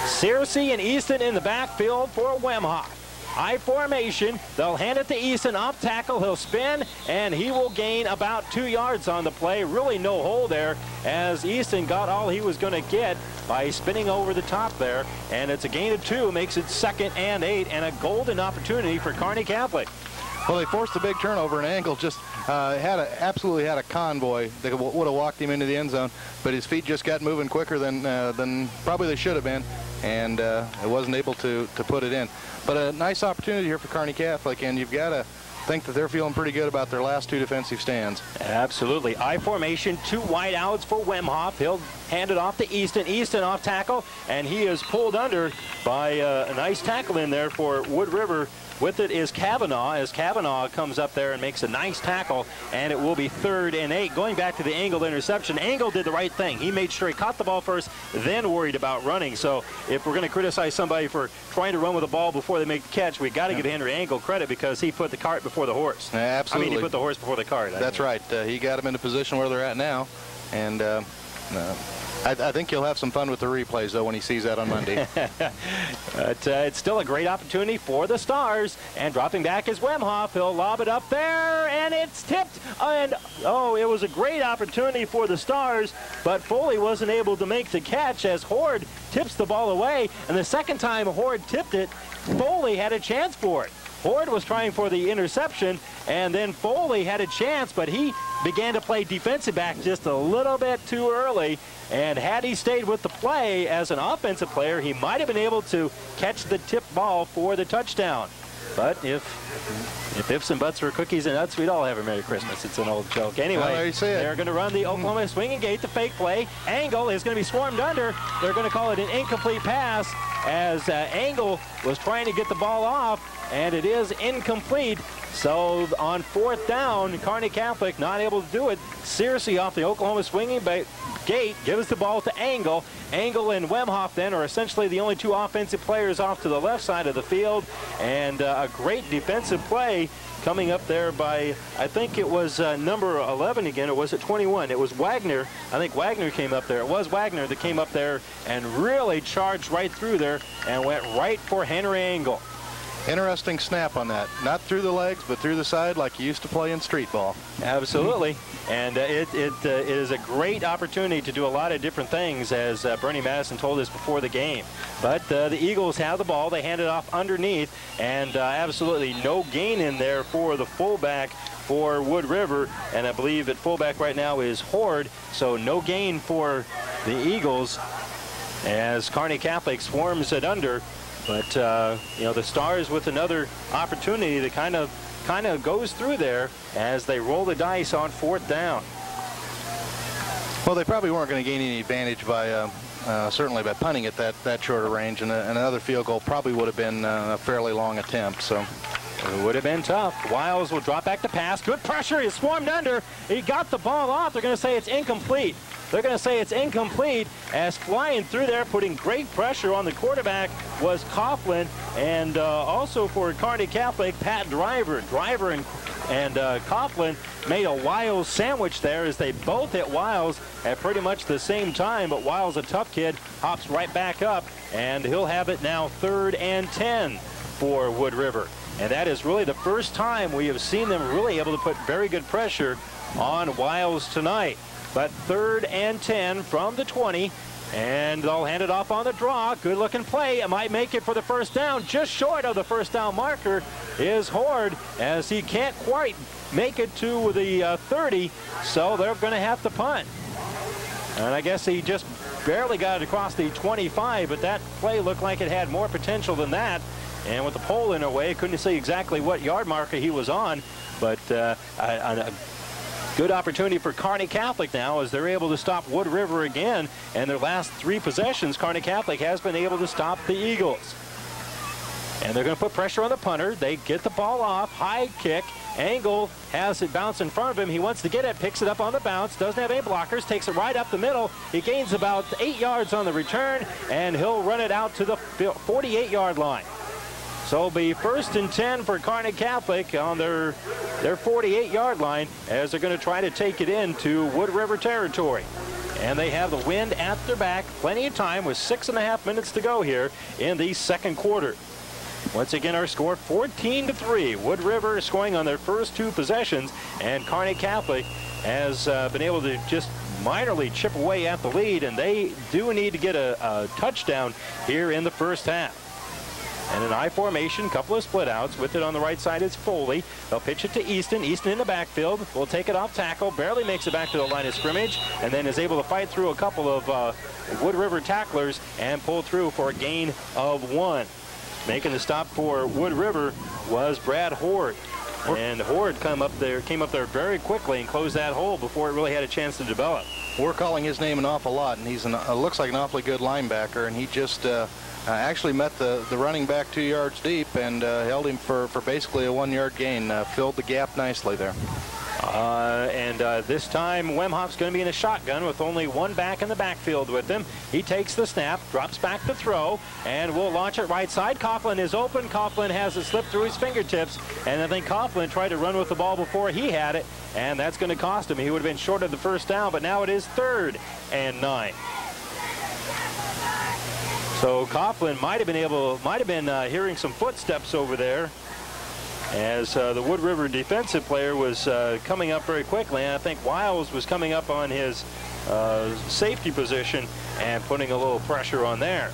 Searcy and Easton in the backfield for Wemhoff. High formation. They'll hand it to Easton off tackle. He'll spin, and he will gain about 2 yards on the play. Really no hole there as Easton got all he was going to get by spinning over the top there. And it's a gain of 2, makes it 2nd and 8, and a golden opportunity for Kearney Catholic. Well, they forced a big turnover, and Angle just absolutely had a convoy that would have walked him into the end zone, but his feet just got moving quicker than probably they should have been, and it wasn't able to put it in. But a nice opportunity here for Kearney Catholic, and you've got to think that they're feeling pretty good about their last 2 defensive stands. Absolutely. I formation, 2 wide outs for Wemhoff. He'll hand it off to Easton. Easton off tackle, and he is pulled under by a nice tackle in there for Wood River. With it is Kavanaugh, as Kavanaugh comes up there and makes a nice tackle, and it will be 3rd and 8. Going back to the Angle interception, Angle did the right thing. He made sure he caught the ball first, then worried about running. So if we're going to criticize somebody for trying to run with the ball before they make the catch, we got to give Henry Angle credit because he put the cart before the horse. Absolutely. I mean, he put the horse before the cart. That's right. He got him in a position where they're at now, and I think he'll have some fun with the replays, though, when he sees that on Monday. But it's still a great opportunity for the Stars. And dropping back is Wemhoff. He'll lob it up there, and it's tipped. And, oh, it was a great opportunity for the Stars, but Foley wasn't able to make the catch as Horde tips the ball away. And the second time Horde tipped it, Foley had a chance for it. Horde was trying for the interception, and then Foley had a chance, but he began to play defensive back just a little bit too early. And had he stayed with the play as an offensive player, he might have been able to catch the tip ball for the touchdown. But if ifs and buts were cookies and nuts, we'd all have a Merry Christmas. It's an old joke. Anyway, they're going to run the Oklahoma swinging gate, the fake play. Angle is going to be swarmed under. They're going to call it an incomplete pass as Angle was trying to get the ball off, and it is incomplete. So on 4th down, Kearney Catholic not able to do it. Searcy off the Oklahoma swinging gate gives the ball to Angle. Angle and Wemhoff then are essentially the only 2 offensive players off to the left side of the field, and a great defensive play coming up there by, I think it was number 11 again, or was it 21? It was Wagner. I think Wagner came up there. It was Wagner that came up there and really charged right through there and went right for Henry Angle. Interesting snap on that. Not through the legs, but through the side like you used to play in street ball. Absolutely. And it is a great opportunity to do a lot of different things, as Bernie Madison told us before the game. But the Eagles have the ball. They hand it off underneath, and absolutely no gain in there for the fullback for Wood River. And I believe at fullback right now is Horde, so no gain for the Eagles as Kearney Catholic swarms it under. But, you know, the Stars with another opportunity that kind of goes through there as they roll the dice on 4th down. Well, they probably weren't going to gain any advantage by certainly by punting at that shorter range, and another field goal probably would have been a fairly long attempt. So it would have been tough. Wiles will drop back to pass. Good pressure. He's swarmed under. He got the ball off. They're going to say it's incomplete. They're going to say it's incomplete as flying through there, putting great pressure on the quarterback was Coughlin, and also for Kearney Catholic, Pat Driver. Driver and Coughlin made a Wiles sandwich there as they both hit Wiles at pretty much the same time, but Wiles, a tough kid, hops right back up, and he'll have it now 3rd and 10 for Wood River. And that is really the first time we have seen them really able to put very good pressure on Wiles tonight. But 3rd and 10 from the 20, and they'll hand it off on the draw. Good looking play. It might make it for the 1st down. Just short of the 1st down marker is Horde, as he can't quite make it to the 30, so they're going to have to punt. And I guess he just barely got it across the 25, but that play looked like it had more potential than that. And with the pole in a way, couldn't see exactly what yard marker he was on, but a good opportunity for Kearney Catholic now as they're able to stop Wood River again. And their last 3 possessions, Kearney Catholic has been able to stop the Eagles. And they're going to put pressure on the punter. They get the ball off, high kick. Angle has it bounce in front of him. He wants to get it, picks it up on the bounce, doesn't have any blockers, takes it right up the middle. He gains about 8 yards on the return, and he'll run it out to the 48-yard line. So it'll be 1st and 10 for Kearney Catholic on their 48-yard line as they're going to try to take it into Wood River territory. And they have the wind at their back. Plenty of time with 6.5 minutes to go here in the second quarter. Once again, our score 14-3. Wood River scoring on their first 2 possessions, and Kearney Catholic has been able to just minorly chip away at the lead, and they do need to get a touchdown here in the first half. And an I formation, couple of split outs. With it on the right side is Foley. They'll pitch it to Easton. Easton in the backfield. Will take it off tackle. Barely makes it back to the line of scrimmage. And then is able to fight through a couple of Wood River tacklers and pull through for a gain of 1. Making the stop for Wood River was Brad Horde. And Horde came up there very quickly and closed that hole before it really had a chance to develop. We're calling his name an awful lot, and he's looks like an awfully good linebacker, and he just actually met the running back 2 yards deep and held him for basically a 1-yard gain. Filled the gap nicely there. This time Wemhoff's going to be in a shotgun with only one back in the backfield with him. He takes the snap, drops back to throw, and will launch it right side. Coughlin is open. Coughlin has it slip through his fingertips, and I think Coughlin tried to run with the ball before he had it, and that's going to cost him. He would have been short of the first down, but now it is 3rd and 9. So Coughlin might have been hearing some footsteps over there as the Wood River defensive player was coming up very quickly, and I think Wiles was coming up on his safety position and putting a little pressure on there.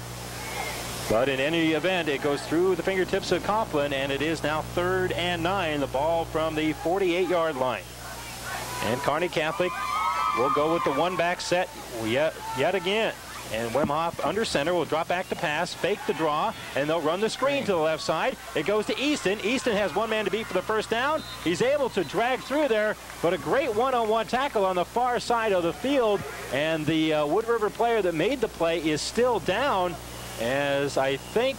But in any event, it goes through the fingertips of Coughlin, and it is now 3rd and 9, the ball from the 48-yard line. And Kearney Catholic will go with the one-back set yet again. And Wemhoff under center will drop back to pass, fake the draw, and they'll run the screen to the left side. It goes to Easton. Easton has one man to beat for the first down. He's able to drag through there, but a great one-on-one tackle on the far side of the field. And the Wood River player that made the play is still down, as I think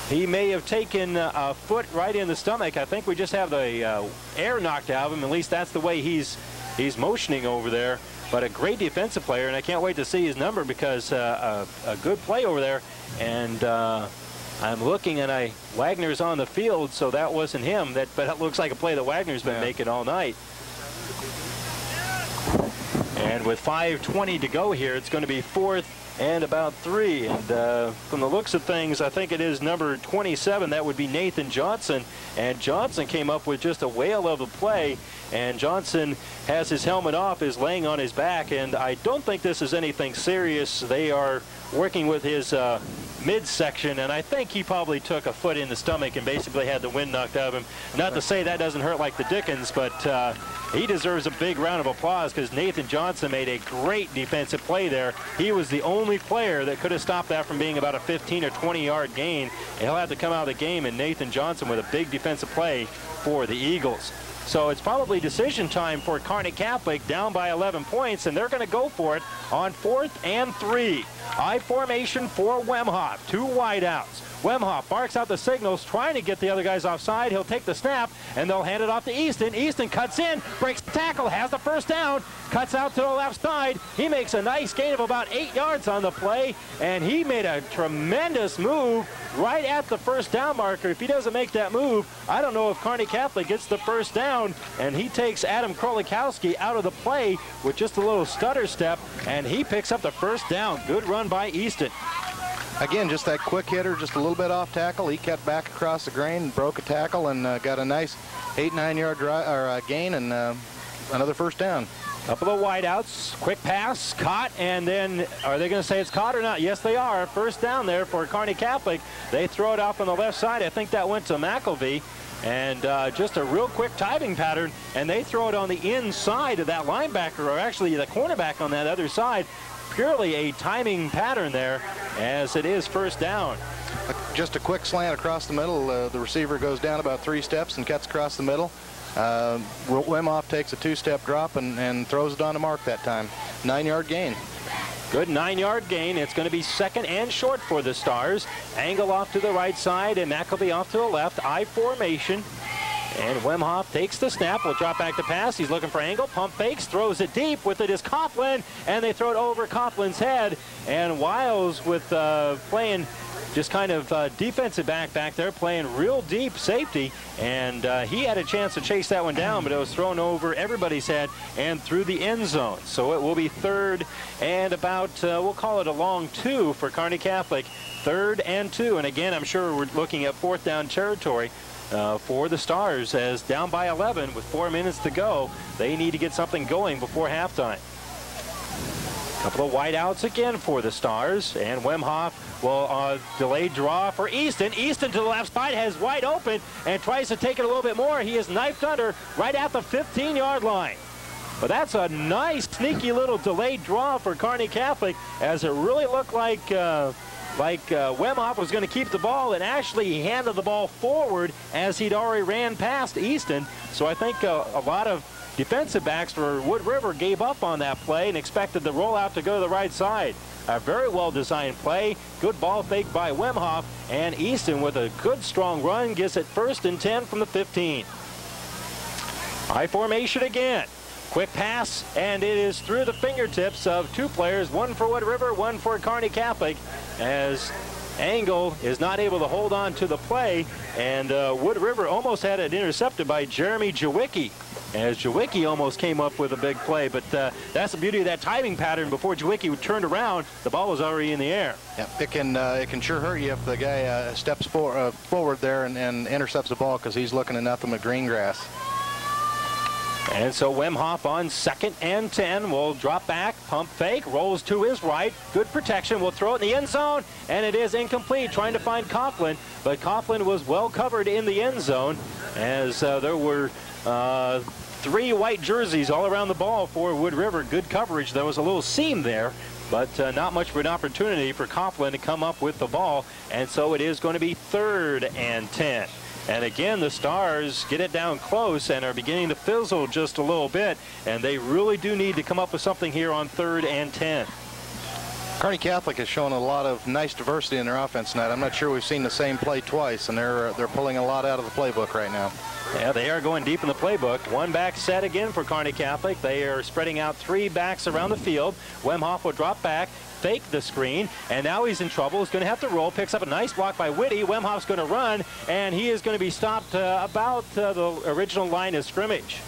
he may have taken a foot right in the stomach. I think we just have the air knocked out of him. At least that's the way he's motioning over there. But a great defensive player, and I can't wait to see his number because a good play over there. And I'm looking, and Wagner's on the field, so that wasn't him. But it looks like a play that Wagner's been making all night. And with 5:20 to go here, it's going to be 4th and about 3. And from the looks of things, I think it is number 27. That would be Nathan Johnson. And Johnson came up with just a whale of a play. And Johnson has his helmet off, is laying on his back, and I don't think this is anything serious. They are working with his midsection, and I think he probably took a foot in the stomach and basically had the wind knocked out of him. Not to say that doesn't hurt like the Dickens, but he deserves a big round of applause because Nathan Johnson made a great defensive play there. He was the only player that could have stopped that from being about a 15 or 20-yard gain. He'll have to come out of the game, and Nathan Johnson with a big defensive play for the Eagles. So it's probably decision time for Kearney Catholic, down by 11 points, and they're going to go for it on 4th and 3. I formation for Wemhoff, 2 wideouts. Wemhoff barks out the signals, trying to get the other guys offside. He'll take the snap, and they'll hand it off to Easton. Easton cuts in, breaks the tackle, has the first down, cuts out to the left side. He makes a nice gain of about 8 yards on the play, and he made a tremendous move right at the first down marker. If he doesn't make that move, I don't know if Kearney Catholic gets the first down, and he takes Adam Krolikowski out of the play with just a little stutter step, and he picks up the first down. Good run by Easton. Again, just that quick hitter, just a little bit off tackle. He cut back across the grain, broke a tackle, and got a nice 8-9 yard gain and another first down. Couple of wideouts, quick pass, caught, and then are they going to say it's caught or not? Yes, they are. First down there for Kearney Catholic. They throw it off on the left side. I think that went to McElvey. and just a real quick timing pattern, and they throw it on the inside of that linebacker, or actually the cornerback on that other side. Purely a timing pattern there, as it is first down. Just a quick slant across the middle. The receiver goes down about 3 steps and cuts across the middle. Wemhoff takes a 2-step drop and throws it on the mark that time. 9-yard gain. Good 9-yard gain. It's going to be second and short for the Stars. Angle off to the right side, and McElvey off to the left. I formation. And Wemhoff takes the snap, will drop back to pass. He's looking for Angle, pump fakes, throws it deep. With it is Coughlin, and they throw it over Coughlin's head. And Wiles with playing just kind of defensive back there, playing real deep safety. And he had a chance to chase that one down, but it was thrown over everybody's head and through the end zone. So it will be third and about, we'll call it a long 2 for Kearney Catholic. 3rd and 2. And again, I'm sure we're looking at 4th down territory. For the Stars, as down by 11 with 4 minutes to go. They need to get something going before halftime. Couple of wideouts again for the Stars, and Wemhoff will delayed draw for Easton. Easton to the left side has wide open and tries to take it a little bit more. He is knifed under right at the 15-yard line. But that's a nice, sneaky little delayed draw for Kearney Catholic, as it really looked like Wemhoff was going to keep the ball, and actually he handed the ball forward as he'd already ran past Easton. So I think a lot of defensive backs for Wood River gave up on that play and expected the rollout to go to the right side. A very well-designed play. Good ball fake by Wemhoff, and Easton with a good strong run gets it 1st and 10 from the 15. I formation again. Quick pass, and it is through the fingertips of 2 players, one for Wood River, one for Kearney Catholic, as Angle is not able to hold on to the play, and Wood River almost had it intercepted by Jeremy Jawicki, as Jawicki almost came up with a big play. But that's the beauty of that timing pattern. Before Jawicki turned around, the ball was already in the air. Yeah, it can sure hurt you if the guy steps forward there and intercepts the ball, because he's looking at nothing but green grass. And so Wemhoff on 2nd and 10 will drop back, pump fake, rolls to his right. Good protection, will throw it in the end zone, and it is incomplete, trying to find Coughlin. But Coughlin was well covered in the end zone, as there were 3 white jerseys all around the ball for Wood River. Good coverage. There was a little seam there, but not much of an opportunity for Coughlin to come up with the ball. And so it is going to be 3rd and 10. And again, the Stars get it down close and are beginning to fizzle just a little bit, and they really do need to come up with something here on 3rd and 10. Kearney Catholic has shown a lot of nice diversity in their offense tonight. I'm not sure we've seen the same play twice, and they're pulling a lot out of the playbook right now. Yeah, they are going deep in the playbook. 1 back set again for Kearney Catholic. They are spreading out 3 backs around the field. Wemhoff will drop back, fake the screen, and now he's in trouble. He's going to have to roll. Picks up a nice block by Whitty. Wemhoff's going to run, and he is going to be stopped about the original line of scrimmage.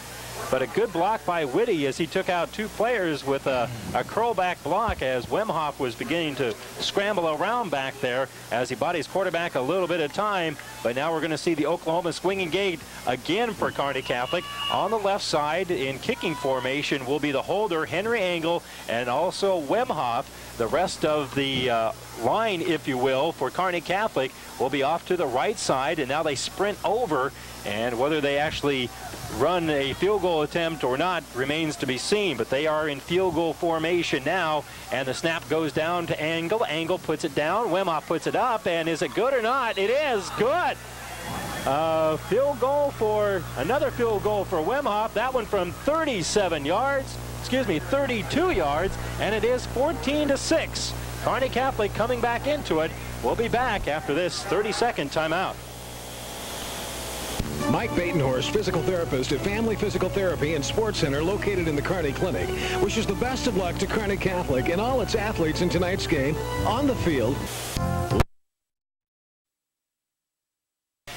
But a good block by Whitty as he took out 2 players with a curl back block, as Wemhoff was beginning to scramble around back there as he bought his quarterback a little bit of time. But now we're going to see the Oklahoma swinging gate again for Kearney Catholic. On the left side in kicking formation will be the holder, Henry Angle, and also Wemhoff. The rest of the line, if you will, for Kearney Catholic will be off to the right side, and now they sprint over, and whether they actually run a field goal attempt or not remains to be seen. But they are in field goal formation now, and the snap goes down to Angle. Angle puts it down. Wemhoff puts it up, and is it good or not? It is good. Field goal for another field goal for Wemhoff. That one from 32 yards, and it is 14-6. Kearney Catholic coming back into it. We'll be back after this 30-second timeout. Mike Batenhorst, physical therapist at Family Physical Therapy and Sports Center located in the Kearney Clinic, wishes the best of luck to Kearney Catholic and all its athletes in tonight's game on the field.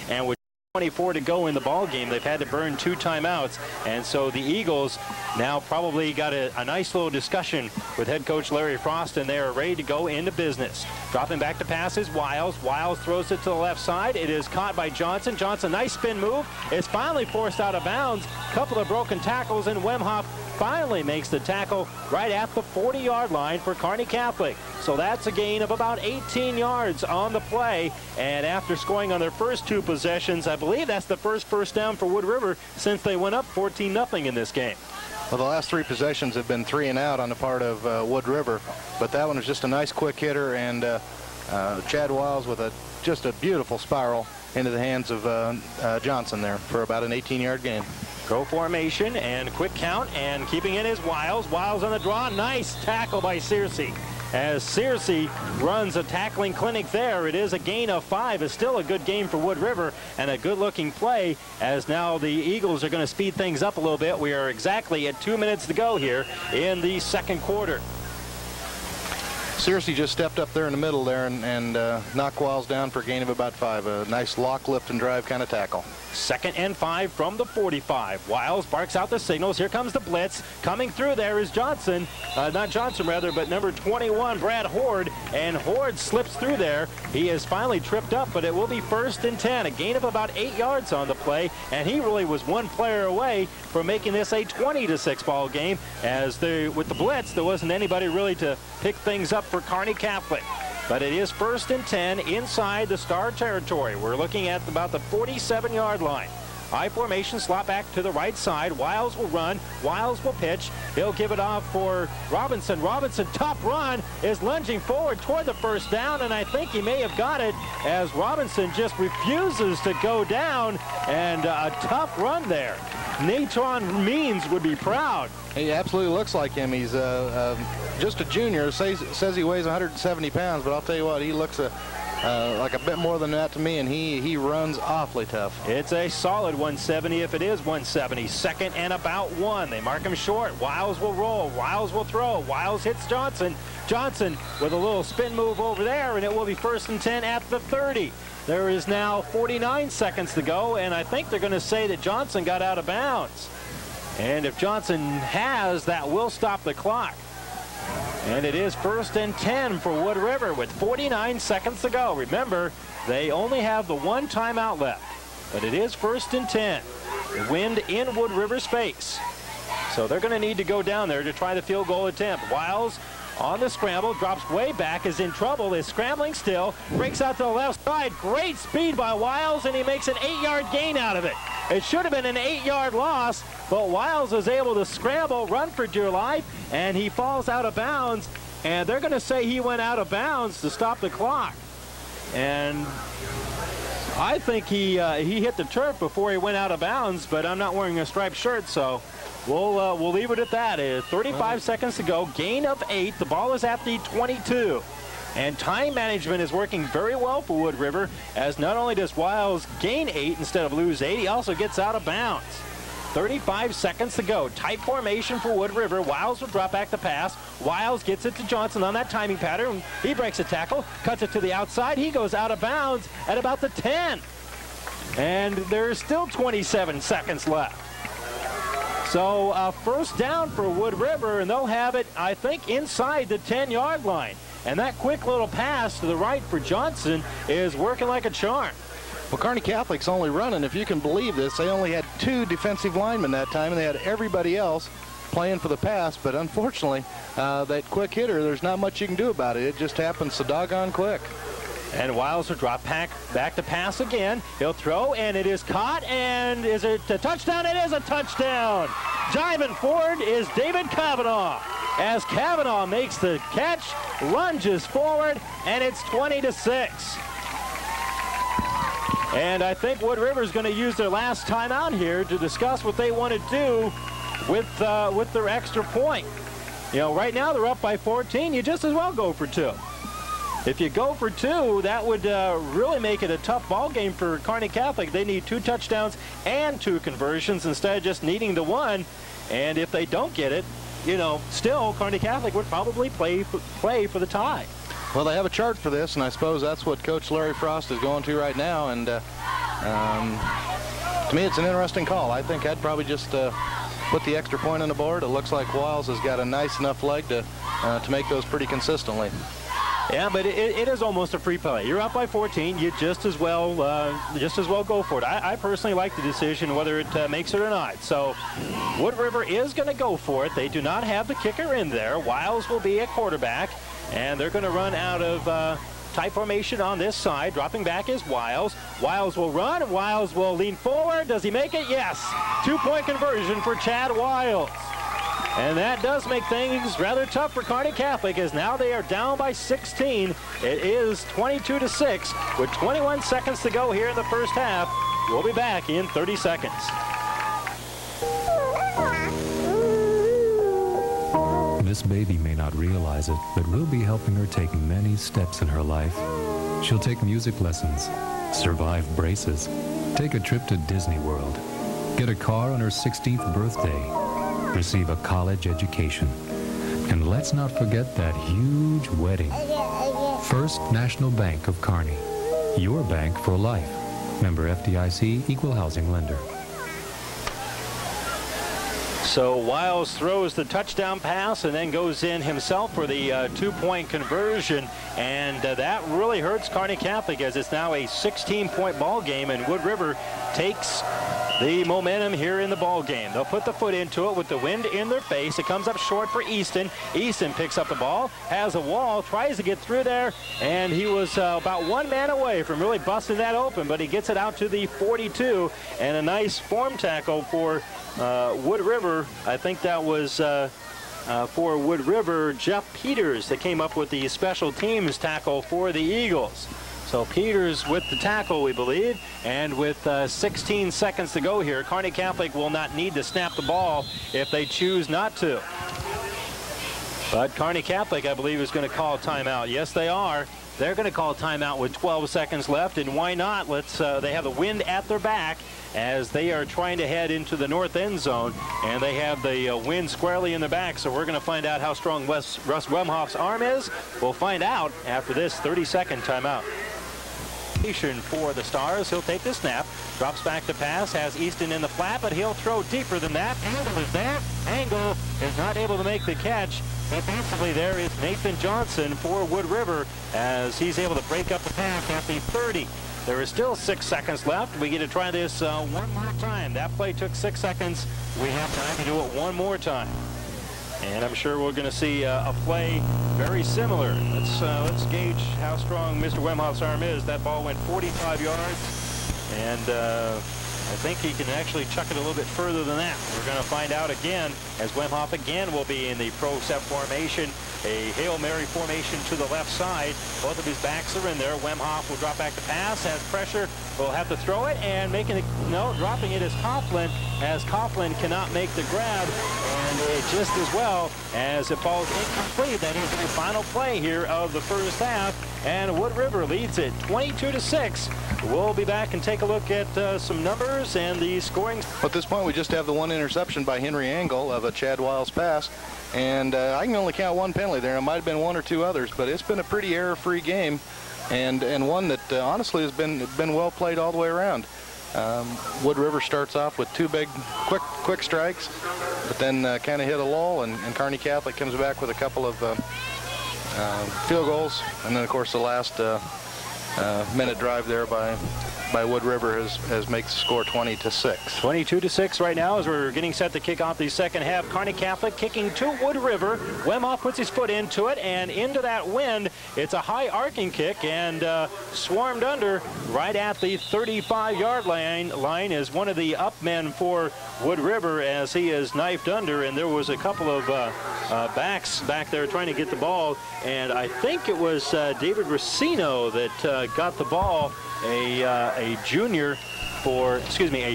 And with 24 to go in the ball game, they've had to burn 2 timeouts, and so the Eagles now probably got a nice little discussion with head coach Larry Frost, and they are ready to go into business. Dropping back to pass is Wiles. Wiles throws it to the left side. It is caught by Johnson. Johnson, nice spin move. It's finally forced out of bounds. Couple of broken tackles, and Wemhoff finally makes the tackle right at the 40-yard line for Kearney Catholic. So that's a gain of about 18 yards on the play, and after scoring on their first 2 possessions, I believe believe that's the first down for Wood River since they went up 14-0 in this game. Well, the last 3 possessions have been 3 and out on the part of Wood River, but that one was just a nice quick hitter, and Chad Wiles with just a beautiful spiral into the hands of Johnson there for about an 18-yard gain. Go formation and quick count, and keeping in is Wiles. Wiles on the draw. Nice tackle by Searcy. As Searcy runs a tackling clinic there, it is a gain of 5. It's still a good game for Wood River and a good-looking play, as now the Eagles are going to speed things up a little bit. We are exactly at 2 minutes to go here in the second quarter. Searcy just stepped up there in the middle there and knocked Wiles down for a gain of about 5. A nice lock, lift, and drive kind of tackle. 2nd and 5 from the 45. Wiles barks out the signals. Here comes the blitz. Coming through there is Johnson. Not Johnson, rather, but number 21, Brad Horde. And Horde slips through there. He is finally tripped up, but it will be 1st and 10. A gain of about 8 yards on the play. And he really was one player away from making this a 20-6 ball game. As with the blitz, there wasn't anybody really to pick things up for Kearney Catholic. But it is 1st and 10 inside the Star territory. We're looking at about the 47-yard line. I formation, slot back to the right side. Wiles will run. Wiles will pitch. He'll give it off for Robinson. Robinson, top run, is lunging forward toward the 1st down, and I think he may have got it as Robinson just refuses to go down, and a tough run there. Natron Means would be proud. He absolutely looks like him. He's just a junior. Says he weighs 170 pounds, but I'll tell you what, he looks like a bit more than that to me, and he runs awfully tough. It's a solid 170 if it is 170. 2nd and about 1. They mark him short. Wiles will roll. Wiles will throw. Wiles hits Johnson. Johnson with a little spin move over there, and it will be 1st and 10 at the 30. There is now 49 seconds to go, and I think they're going to say that Johnson got out of bounds. And if Johnson has, that will stop the clock. And it is 1st and 10 for Wood River with 49 seconds to go. Remember, they only have the 1 timeout left, but it is 1st and 10. The wind in Wood River's face. So they're going to need to go down there to try the field goal attempt. Wiles on the scramble, drops way back, is in trouble, is scrambling still, breaks out to the left side. Great speed by Wiles, and he makes an 8-yard gain out of it. It should have been an 8-yard loss, but Wiles was able to scramble, run for dear life, and he falls out of bounds, and they're going to say he went out of bounds to stop the clock. And I think he hit the turf before he went out of bounds, but I'm not wearing a striped shirt, so we'll leave it at that. 35 seconds to go, gain of 8. The ball is at the 22. And time management is working very well for Wood River, as not only does Wiles gain 8 instead of lose 8, he also gets out of bounds. 35 seconds to go. Tight formation for Wood River. Wiles will drop back the pass. Wiles gets it to Johnson on that timing pattern. He breaks a tackle, cuts it to the outside. He goes out of bounds at about the 10. And there's still 27 seconds left. So 1st down for Wood River, and they'll have it, I think, inside the 10-yard line. And that quick little pass to the right for Johnson is working like a charm. Well, Kearney Catholic's only running, if you can believe this, they only had 2 defensive linemen that time, and they had everybody else playing for the pass. But unfortunately, that quick hitter, there's not much you can do about it. It just happens so doggone quick. And Wiles will drop back to pass again. He'll throw, and it is caught. And is it a touchdown? It is a touchdown. Jiving forward is David Kavanaugh. As Kavanaugh makes the catch, lunges forward, and it's 20-6. And I think Wood River is going to use their last timeout here to discuss what they want to do with their extra point. You know, right now they're up by 14. You just as well go for 2. If you go for 2, that would really make it a tough ball game for Kearney Catholic. They need 2 touchdowns and 2 conversions instead of just needing the 1. And if they don't get it, you know, still Kearney Catholic would probably play for the tie. Well, they have a chart for this, and I suppose that's what Coach Larry Frost is going to right now. And to me, it's an interesting call. I think I'd probably just put the extra point on the board. It looks like Wiles has got a nice enough leg to make those pretty consistently. Yeah, but it is almost a free play. You're up by 14. You just as well go for it. I personally like the decision whether it makes it or not. So Wood River is going to go for it. They do not have the kicker in there. Wiles will be at quarterback, and they're going to run out of Tight formation on this side. Dropping back is Wiles. Wiles will run. Wiles will lean forward. Does he make it? Yes. 2-point conversion for Chad Wiles. And that does make things rather tough for Kearney Catholic, as now they are down by 16. It is 22-6 with 21 seconds to go here in the first half. We'll be back in 30 seconds. This baby may not realize it, but we'll be helping her take many steps in her life. She'll take music lessons, survive braces, take a trip to Disney World, get a car on her 16th birthday, receive a college education. And let's not forget that huge wedding. First National Bank of Kearney. Your bank for life. Member FDIC, Equal Housing Lender. So Wiles throws the touchdown pass and then goes in himself for the 2-point conversion. And that really hurts Kearney Catholic, as it's now a 16-point ball game, and Wood River takes the momentum here in the ball game. They'll put the foot into it with the wind in their face. It comes up short for Easton. Easton picks up the ball, has a wall, tries to get through there, and he was about one man away from really busting that open, but he gets it out to the 42, and a nice form tackle for Wood River. I think that was for Wood River, Jeff Peters, that came up with the special teams tackle for the Eagles. So Peters with the tackle, we believe, and with 16 seconds to go here, Kearney Catholic will not need to snap the ball if they choose not to. But Kearney Catholic, I believe, is going to call a timeout. Yes, they are. They're going to call a timeout with 12 seconds left, and why not? They have the wind at their back as they are trying to head into the north end zone, and they have the wind squarely in their back. So we're going to find out how strong Russ Wemhoff's arm is. We'll find out after this 30-second timeout. For the Stars, he'll take the snap, drops back to pass, has Easton in the flat, but he'll throw deeper than that. Angle is there. Angle is not able to make the catch. Defensively, there is Nathan Johnson for Wood River, as he's able to break up the pass at the 30. There is still 6 seconds left. We get to try this one more time. That play took 6 seconds. We have time to do it one more time. And I'm sure we're going to see a play very similar. Let's gauge how strong Mr. Wemhoff's arm is. That ball went 45 yards, and I think he can actually chuck it a little bit further than that. We're going to find out again, as Wemhoff again will be in the pro set formation, a Hail Mary formation to the left side. Both of his backs are in there. Wemhoff will drop back to pass, has pressure, will have to throw it, and dropping it is Coughlin, as Coughlin cannot make the grab, and just as well as it falls incomplete. That is the final play here of the first half, and Wood River leads it 22-6. We'll be back and take a look at some numbers and the scoring. At this point, we just have the one interception by Henry Angle of a Chad Wiles pass, and I can only count one penalty there. It might have been one or two others, but it's been a pretty error-free game, and one that honestly has been well played all the way around. Wood River starts off with two big quick strikes, but then kind of hit a lull, and Kearney Catholic comes back with a couple of field goals, and then of course the last minute drive there by Wood River has makes the score 20-6. 22-6 right now as we're getting set to kick off the second half. Kearney Catholic kicking to Wood River. Wemhoff puts his foot into it, and into that wind. It's a high arcing kick, and swarmed under right at the 35-yard line is one of the up men for Wood River, as he is knifed under, and there was a couple of backs back there trying to get the ball, and I think it was David Racino that got the ball. A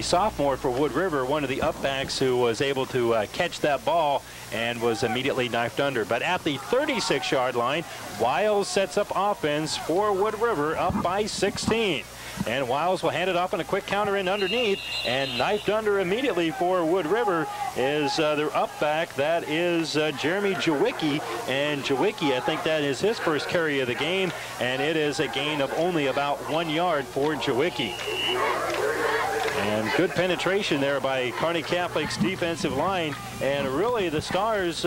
sophomore for Wood River, one of the upbacks who was able to catch that ball and was immediately knifed under. But at the 36-yard line, Wiles sets up offense for Wood River, up by 16. And Wiles will hand it off on a quick counter in underneath, and knifed under immediately for Wood River is their upback. That is Jeremy Jawicki, and Jawicki, I think that is his first carry of the game, and it is a gain of only about 1 yard for Jawicki. And good penetration there by Kearney Catholic's defensive line, and really the Stars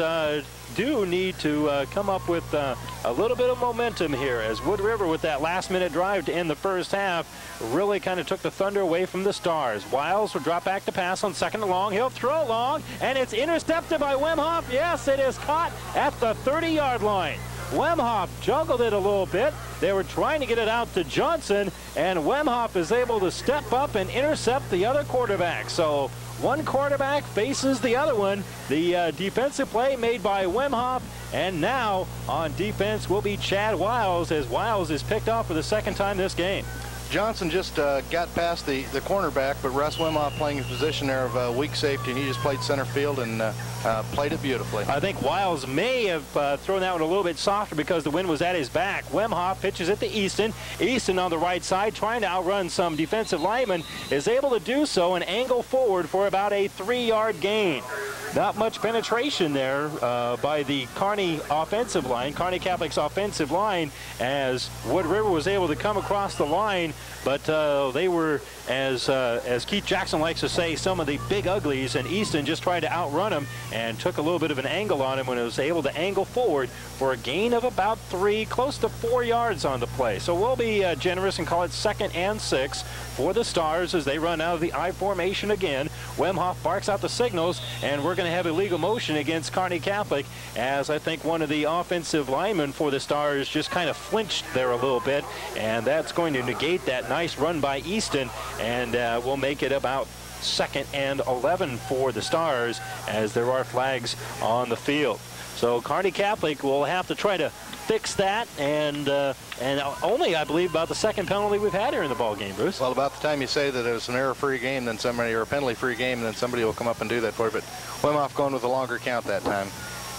do need to come up with a little bit of momentum here, as Wood River, with that last-minute drive to end the first half, really kind of took the thunder away from the Stars. Wiles will drop back to pass on second and long. He'll throw long, and it's intercepted by Wemhoff. Yes, it is caught at the 30-yard line. Wemhoff juggled it a little bit. They were trying to get it out to Johnson, and Wemhoff is able to step up and intercept the other quarterback. So one quarterback faces the other one. The defensive play made by Wemhoff, and now on defense will be Chad Wiles, as Wiles is picked off for the second time this game. Johnson just got past the cornerback, but Russ Wemhoff playing his position there of weak safety, and he just played center field and played it beautifully. I think Wiles may have thrown that one a little bit softer because the wind was at his back. Wemhoff pitches it to Easton. Easton on the right side, trying to outrun some defensive linemen, is able to do so and angle forward for about a 3-yard gain. Not much penetration there by the Kearney offensive line, Kearney Catholic's offensive line, as Wood River was able to come across the line, but they were, as Keith Jackson likes to say, some of the big uglies, and Easton just tried to outrun him and took a little bit of an angle on him when it was able to angle forward for a gain of about 3, close to 4 yards on the play. So we'll be generous and call it 2nd and 6 for the Stars as they run out of the I formation again. Wemhoff barks out the signals, and we're going to have illegal motion against Kearney Catholic, as I think one of the offensive linemen for the Stars just kind of flinched there a little bit, and that's going to negate that nice run by Easton, and we'll make it about 2nd and 11 for the Stars as there are flags on the field. So Kearney Catholic will have to try to fix that, and only, I believe, about the second penalty we've had here in the ball game, Bruce. Well, about the time you say that it was an error-free game, then somebody, or a penalty-free game, then somebody will come up and do that for you. But Wemhoff going with a longer count that time.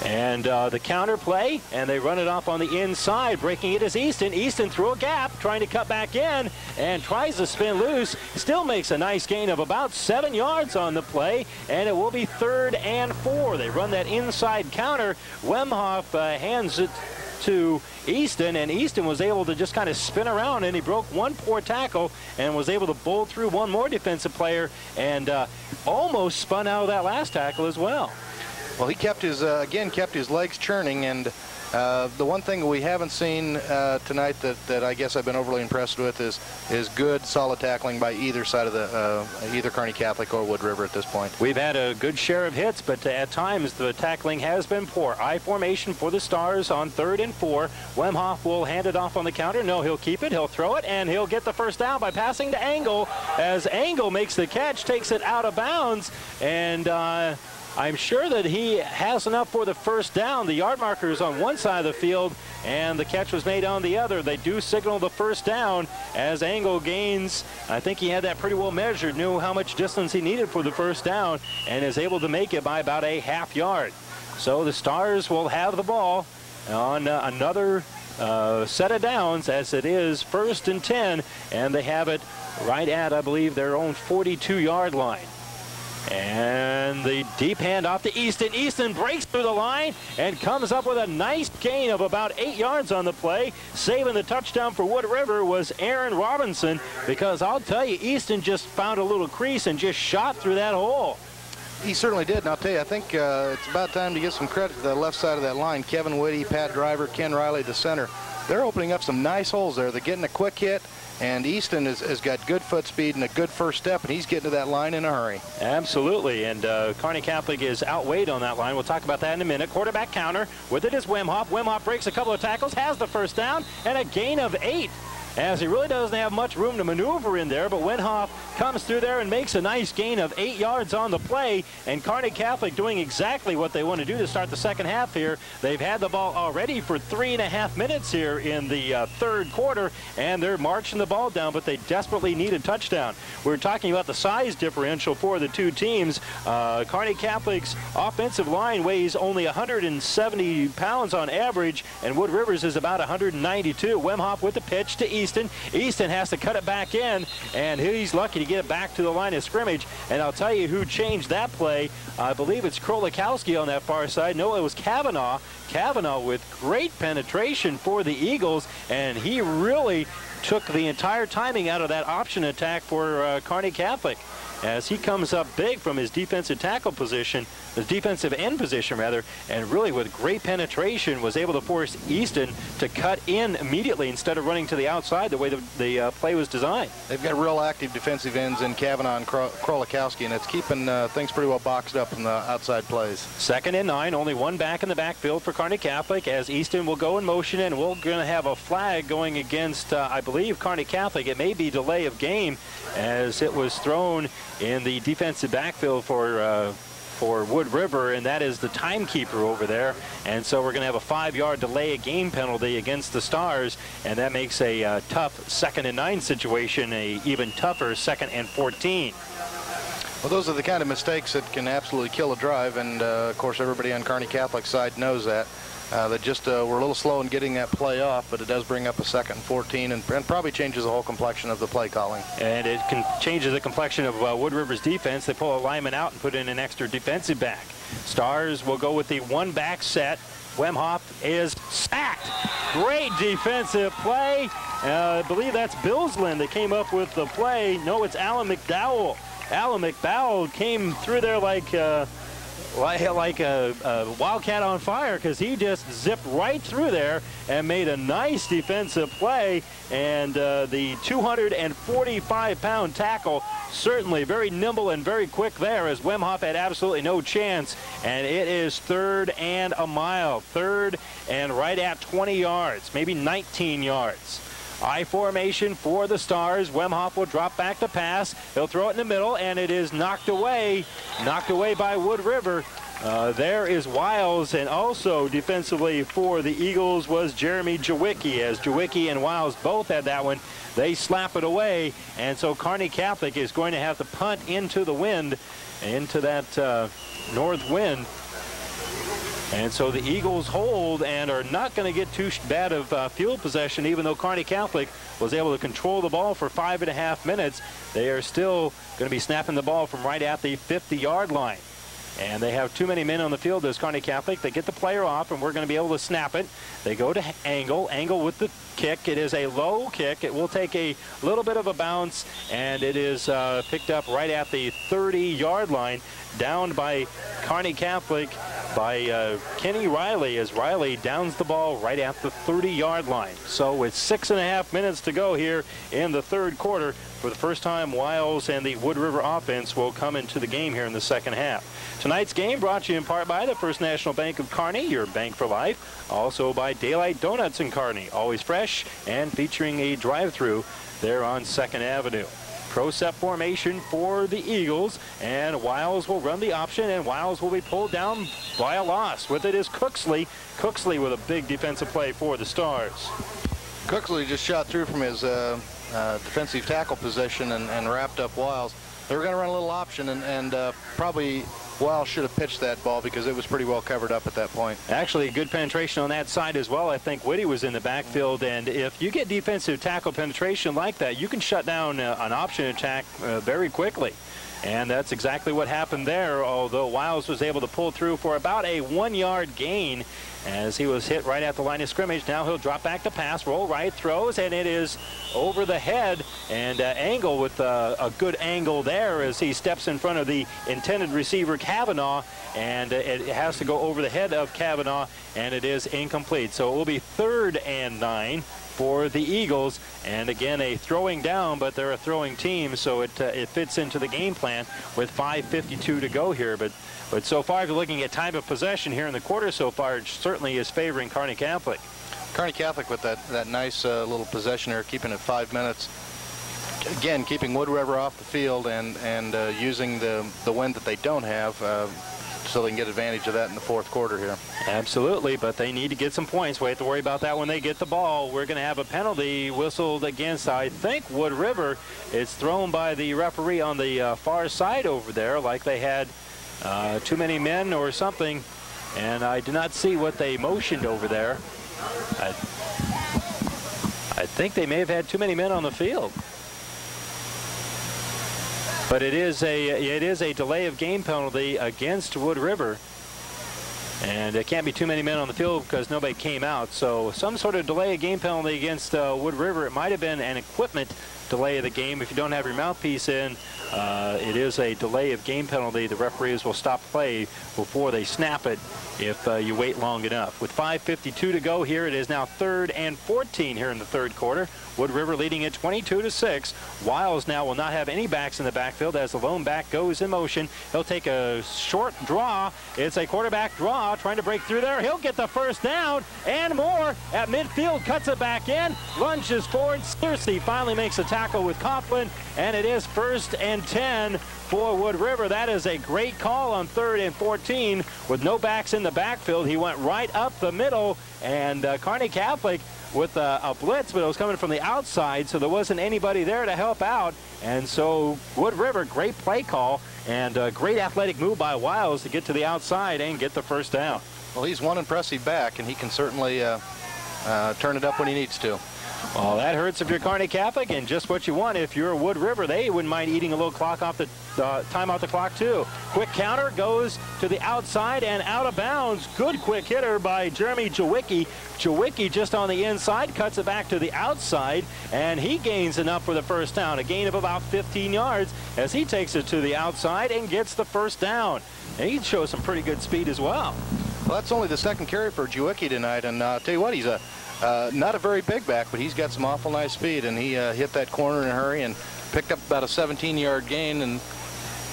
And the counter play, and they run it off on the inside. Breaking it is Easton. Easton through a gap, trying to cut back in, and tries to spin loose. Still makes a nice gain of about 7 yards on the play, and it will be 3rd and 4. They run that inside counter. Wemhoff hands it to Easton, and Easton was able to just kind of spin around, and he broke one poor tackle and was able to bowl through one more defensive player, and almost spun out of that last tackle as well. Well, he kept his, again, kept his legs churning, and the one thing we haven't seen tonight that I guess I've been overly impressed with is good, solid tackling by either side of the, either Kearney Catholic or Wood River at this point. We've had a good share of hits, but at times the tackling has been poor. I formation for the Stars on 3rd and 4. Wemhoff will hand it off on the counter. No, he'll keep it, he'll throw it, and he'll get the first down by passing to Engel, as Engel makes the catch, takes it out of bounds, and I'm sure that he has enough for the first down. The yard marker is on one side of the field, and the catch was made on the other. They do signal the first down as Engel gains. I think he had that pretty well measured, knew how much distance he needed for the first down, and is able to make it by about a half yard. So the Stars will have the ball on another set of downs, as it is 1st and 10, and they have it right at, I believe, their own 42-yard line. And the deep handoff to Easton. Easton breaks through the line and comes up with a nice gain of about 8 yards on the play. Saving the touchdown for Wood River was Aaron Robinson, because I'll tell you, Easton just found a little crease and just shot through that hole. He certainly did, and I'll tell you, I think it's about time to give some credit to the left side of that line. Kevin Whitty, Pat Driver, Ken Riley, the center. They're opening up some nice holes there. They're getting a quick hit, and Easton has got good foot speed and a good first step, and he's getting to that line in a hurry. Absolutely, and Kearney Catholic is outweighed on that line. We'll talk about that in a minute. Quarterback counter. With it is Wemhoff. Wemhoff breaks a couple of tackles, has the first down, and a gain of 8. As he really doesn't have much room to maneuver in there, but Wemhoff comes through there and makes a nice gain of 8 yards on the play, and Kearney Catholic doing exactly what they want to do to start the second half here. They've had the ball already for 3.5 minutes here in the 3rd quarter, and they're marching the ball down, but they desperately need a touchdown. We're talking about the size differential for the two teams. Kearney Catholic's offensive line weighs only 170 pounds on average, and Wood River's is about 192. Wemhoff with the pitch to Easton. Easton has to cut it back in, and he's lucky to get it back to the line of scrimmage. And I'll tell you who changed that play. I believe it's Krolikowski on that far side. No, it was Kavanaugh. Kavanaugh with great penetration for the Eagles, and he really took the entire timing out of that option attack for Kearney Catholic, as he comes up big from his defensive tackle position. the defensive end position rather, and really with great penetration was able to force Easton to cut in immediately instead of running to the outside the way the play was designed. They've got real active defensive ends in Kavanaugh and Krolikowski, and it's keeping things pretty well boxed up in the outside plays. 2nd and 9, only one back in the backfield for Kearney Catholic as Easton will go in motion, and we're going to have a flag going against, I believe, Kearney Catholic. It may be delay of game as it was thrown in the defensive backfield for Wood River, and that is the timekeeper over there. And so we're going to have a 5-yard delay of game penalty against the Stars, and that makes a tough 2nd and 9 situation a even tougher 2nd and 14. Well, those are the kind of mistakes that can absolutely kill a drive, and of course everybody on Kearney Catholic side knows that. They just were a little slow in getting that play off, but it does bring up a 2nd and 14 and probably changes the whole complexion of the play calling. And it changes the complexion of Wood River's defense. They pull a lineman out and put in an extra defensive back. Stars will go with the one-back set. Wemhoff is sacked. Great defensive play. I believe that's Billsland that came up with the play. No, it's Alan McDowell. Alan McDowell came through there like a wildcat on fire, because he just zipped right through there and made a nice defensive play. And the 245-pound tackle, certainly very nimble and very quick there, as Wemhoff had absolutely no chance. And it is 3rd and a mile. 3rd and right at 20 yards, maybe 19 yards. I formation for the Stars. Wemhoff will drop back to pass. He'll throw it in the middle, and it is knocked away by Wood River. There is Wiles, and also defensively for the Eagles was Jeremy Jawicki, as Jawicki and Wiles both had that one. They slap it away, and so Kearney Catholic is going to have to punt into the wind, into that north wind. And so the Eagles hold and are not going to get too bad of field possession, even though Kearney Catholic was able to control the ball for 5.5 minutes. They are still going to be snapping the ball from right at the 50-yard line. And they have too many men on the field as Kearney Catholic. They get the player off, and we're going to be able to snap it. They go to Angle. Angle with the kick. It is a low kick. It will take a little bit of a bounce, and it is picked up right at the 30-yard line, downed by Kearney Catholic by Kenny Riley, as Riley downs the ball right at the 30-yard line. So with 6.5 minutes to go here in the 3rd quarter, for the first time, Wiles and the Wood River offense will come into the game here in the 2nd half. Tonight's game brought to you in part by the First National Bank of Kearney, your bank for life. Also by Daylight Donuts in Kearney, always fresh and featuring a drive-through there on 2nd Avenue. Pro set formation for the Eagles, and Wiles will run the option, and Wiles will be pulled down by a loss. With it is Cooksley. Cooksley with a big defensive play for the Stars. Cooksley just shot through from his defensive tackle position and wrapped up Wiles. They were going to run a little option, and probably Wiles should have pitched that ball because it was pretty well covered up at that point. Actually, good penetration on that side as well. I think Whitty was in the backfield, and if you get defensive tackle penetration like that, you can shut down an option attack very quickly. And that's exactly what happened there, although Wiles was able to pull through for about a 1-yard gain as he was hit right at the line of scrimmage. Now he'll drop back to pass, roll right, throws, and it is over the head. And Angle with a good angle there as he steps in front of the intended receiver, Kavanaugh, and it has to go over the head of Kavanaugh, and it is incomplete. So it will be 3rd and 9 for the Eagles, and again a throwing down, but they're a throwing team, so it fits into the game plan with 5:52 to go here. But so far, if you're looking at time of possession here in the quarter so far, it certainly is favoring Kearney Catholic. Kearney Catholic with that nice little possession here, keeping it 5 minutes. Again, keeping Wood River off the field and using the wind that they don't have, so they can get advantage of that in the 4th quarter here. Absolutely, but they need to get some points. We have to worry about that when they get the ball. We're going to have a penalty whistled against, I think, Wood River. It's thrown by the referee on the far side over there, like they had too many men or something, and I do not see what they motioned over there. I think they may have had too many men on the field. But it is a delay of game penalty against Wood River, and it can't be too many men on the field because nobody came out. So some sort of delay of game penalty against Wood River. It might have been an equipment delay of the game. If you don't have your mouthpiece in, it is a delay of game penalty. The referees will stop play before they snap it if you wait long enough. With 5:52 to go here, it is now 3rd and 14 here in the third quarter. Wood River leading it 22-6. Wiles now will not have any backs in the backfield as the lone back goes in motion. He'll take a short draw. It's a quarterback draw trying to break through there. He'll get the first down and more at midfield. Cuts it back in. Lunges forward. Searcy finally makes a tackle with Coughlin, and it is 1st and 10 for Wood River. That is a great call on 3rd and 14 with no backs in the backfield. He went right up the middle, and Kearney Catholic with a blitz, but it was coming from the outside, so there wasn't anybody there to help out. And so Wood River, great play call and a great athletic move by Wiles to get to the outside and get the first down. Well, he's one impressive back, and he can certainly turn it up when he needs to. Well, that hurts if you're Kearney Catholic, and just what you want if you're Wood River. They wouldn't mind eating a little clock off the time off the clock too. Quick counter goes to the outside and out of bounds. Good quick hitter by Jeremy Jawicki. Jawicki just on the inside cuts it back to the outside, and he gains enough for the first down. A gain of about 15 yards as he takes it to the outside and gets the first down. And he shows some pretty good speed as well. Well, that's only the second carry for Jawicki tonight, and I'll tell you what, he's not a very big back, but he's got some awful nice speed, and he hit that corner in a hurry and picked up about a 17-yard gain and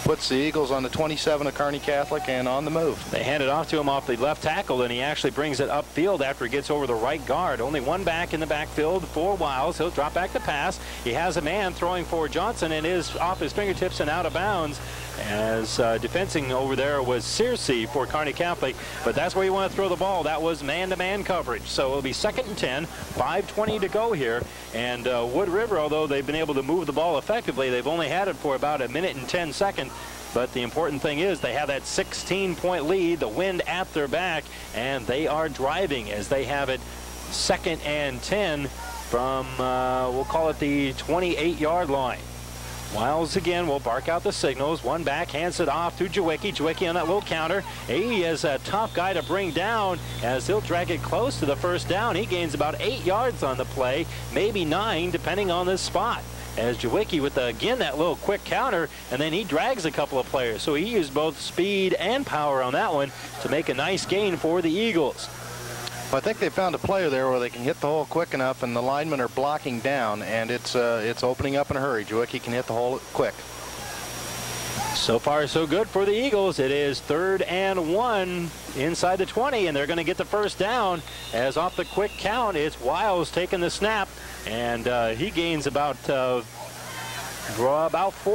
puts the Eagles on the 27 of Kearney Catholic and on the move. They hand it off to him off the left tackle, and he actually brings it upfield after he gets over the right guard. Only one back in the backfield for Wiles. He'll drop back the pass. He has a man throwing for Johnson and is off his fingertips and out of bounds, as defending over there was Searcy for Kearney Catholic, but that's where you want to throw the ball. That was man-to-man coverage. So it'll be 2nd and 10, 5:20 to go here, and Wood River, although they've been able to move the ball effectively, they've only had it for about 1 minute and 10 seconds. But the important thing is they have that 16-point lead, the wind at their back, and they are driving as they have it 2nd and 10 from, we'll call it the 28-yard line. Wiles again will bark out the signals. One back hands it off to Jawicki. Jawicki on that little counter. He is a tough guy to bring down as he'll drag it close to the first down. He gains about 8 yards on the play, maybe 9 depending on this spot. As Jawicki with, again, that little quick counter, and then he drags a couple of players. So he used both speed and power on that one to make a nice gain for the Eagles. Well, I think they found a player there where they can hit the hole quick enough, and the linemen are blocking down, and it's opening up in a hurry. Jawicki can hit the hole quick. So far, so good for the Eagles. It is 3rd and 1 inside the 20, and they're going to get the first down as off the quick count, it's Wiles taking the snap, and he gains about 4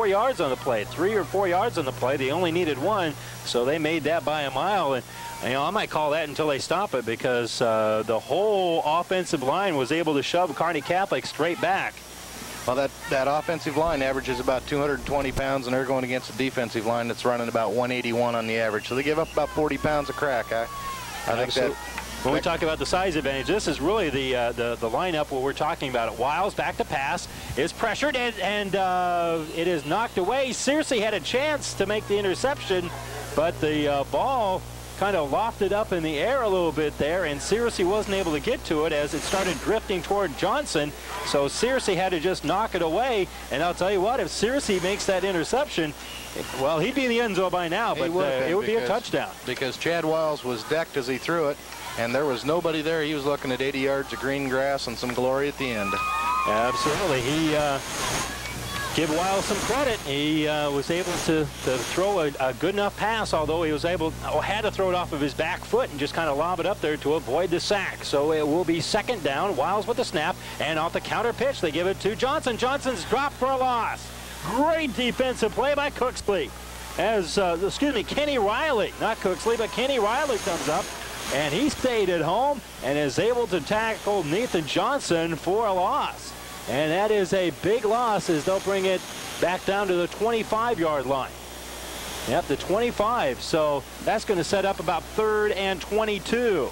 yards on the play, 3 or 4 yards on the play. They only needed 1, so they made that by a mile. And you know, I might call that until they stop it, because the whole offensive line was able to shove Kearney Catholic straight back. Well, that offensive line averages about 220 pounds, and they're going against a defensive line that's running about 181 on the average. So they give up about 40 pounds of crack. I think that. When we talk about the size advantage, this is really the lineup where we're talking about it. Wiles back to pass, is pressured, and it is knocked away. Searcy had a chance to make the interception, but the ball kind of lofted up in the air a little bit there, and Searcy wasn't able to get to it as it started drifting toward Johnson. So Searcy had to just knock it away, and I'll tell you what, if Searcy makes that interception, well, he'd be in the end zone by now, but it would be a touchdown. Because Chad Wiles was decked as he threw it, and there was nobody there. He was looking at 80 yards of green grass and some glory at the end. Absolutely. He give Wiles some credit. He was able to throw a good enough pass, although he was had to throw it off of his back foot and just kind of lob it up there to avoid the sack. So it will be 2nd down. Wiles with the snap, and off the counter pitch, they give it to Johnson. Johnson's dropped for a loss. Great defensive play by Cooksley. As, Kenny Riley, not Cooksley, but Kenny Riley comes up, and he stayed at home and is able to tackle Nathan Johnson for a loss. And that is a big loss as they'll bring it back down to the 25-yard line. Yep, the 25. So that's going to set up about 3rd and 22.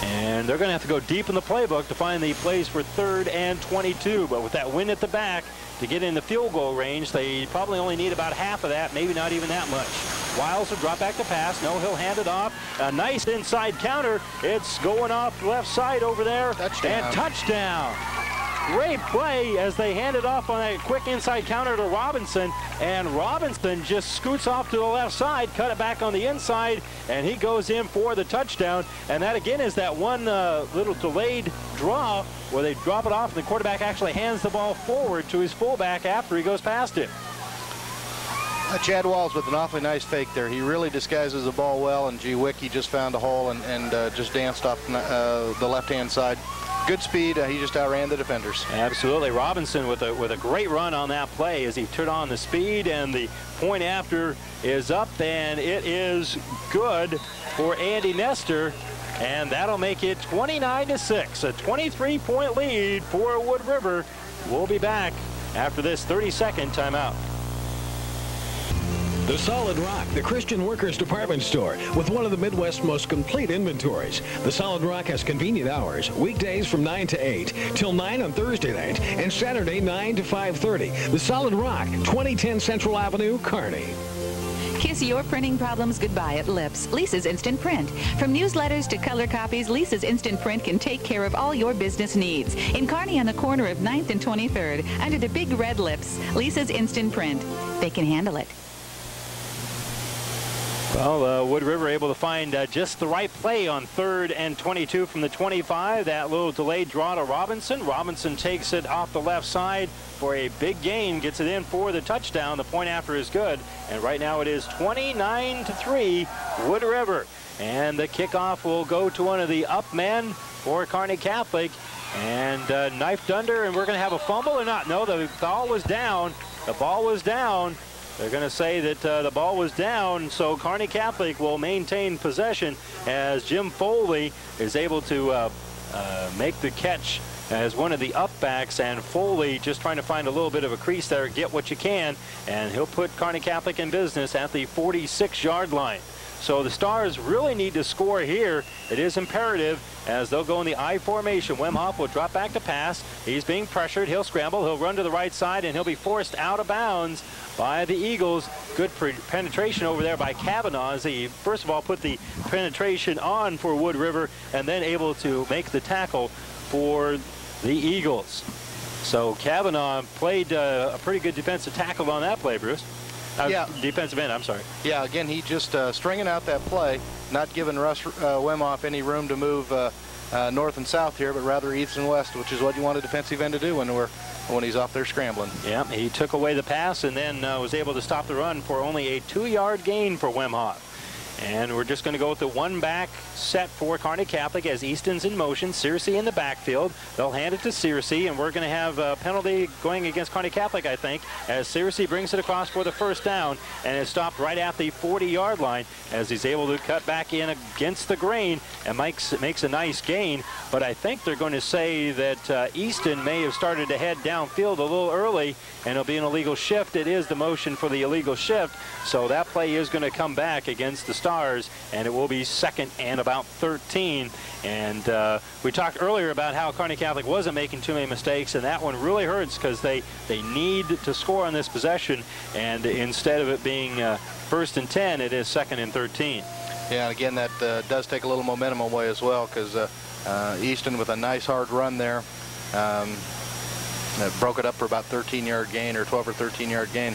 And they're going to have to go deep in the playbook to find the plays for 3rd and 22. But with that wind at the back, to get in the field goal range, they probably only need about half of that, maybe not even that much. Wiles will drop back the pass. No, he'll hand it off. A nice inside counter. It's going off the left side over there. Touchdown. And touchdown. great play as they hand it off on a quick inside counter to Robinson, and Robinson just scoots off to the left side, cut it back on the inside, and he goes in for the touchdown. And that again is that one little delayed draw where they drop it off and the quarterback actually hands the ball forward to his fullback after he goes past him. Chad Walls with an awfully nice fake there. He really disguises the ball well, and gee, Wiki just found a hole and just danced off the left-hand side. Good speed. He just outran the defenders. Absolutely. Robinson with a great run on that play as he turned on the speed, and the point after is up, and it is good for Andy Nestor, and that'll make it 29-6, a 23-point lead for Wood River. We'll be back after this 30-second timeout. The Solid Rock, the Christian Workers Department Store, with one of the Midwest's most complete inventories. The Solid Rock has convenient hours, weekdays from 9 to 8, till 9 on Thursday night, and Saturday 9 to 5:30. The Solid Rock, 2010 Central Avenue, Kearney. Kiss your printing problems goodbye at Lips, Lisa's Instant Print. From newsletters to color copies, Lisa's Instant Print can take care of all your business needs. In Kearney on the corner of 9th and 23rd, under the big red Lips, Lisa's Instant Print. They can handle it. Well, Wood River able to find just the right play on 3rd and 22 from the 25. That little delayed draw to Robinson. Robinson takes it off the left side for a big gain, gets it in for the touchdown. The point after is good, and right now it is 29-3 Wood River. And the kickoff will go to one of the up men for Kearney Catholic, and knifed under, and we're going to have a fumble or not? No, the ball was down. The ball was down. They're going to say that the ball was down, so Kearney Catholic will maintain possession as Jim Foley is able to make the catch as one of the up backs, and Foley just trying to find a little bit of a crease there, get what you can, and he'll put Kearney Catholic in business at the 46-yard line. So the Stars really need to score here. It is imperative as they'll go in the I formation. Wemhoff will drop back to pass. He's being pressured. He'll scramble. He'll run to the right side, and he'll be forced out of bounds by the Eagles. Good penetration over there by Kavanaugh as he first of all put the penetration on for Wood River and then able to make the tackle for the Eagles. So Kavanaugh played a pretty good defensive tackle on that play, Bruce. Yeah. Defensive end, I'm sorry. Yeah, again, he just stringing out that play, not giving Russ Wemhoff any room to move north and south here, but rather east and west, which is what you want a defensive end to do when he's off there scrambling. Yeah, he took away the pass and then was able to stop the run for only a 2-yard gain for Wemhoff. And we're just going to go with the one-back set for Kearney Catholic as Easton's in motion. Searcy in the backfield. They'll hand it to Searcy, and we're going to have a penalty going against Kearney Catholic, I think, as Searcy brings it across for the first down, and it's stopped right at the 40-yard line as he's able to cut back in against the grain and makes a nice gain. But I think they're going to say that Easton may have started to head downfield a little early, and it'll be an illegal shift. It is the motion for the illegal shift, so that play is going to come back against the Stars, and it will be 2nd and about 13. And we talked earlier about how Kearney Catholic wasn't making too many mistakes, and that one really hurts because they need to score on this possession, and instead of it being 1st and 10, it is 2nd and 13. Yeah, and again, that does take a little momentum away as well, because Easton with a nice hard run there broke it up for about 13-yard gain or 12 or 13-yard gain.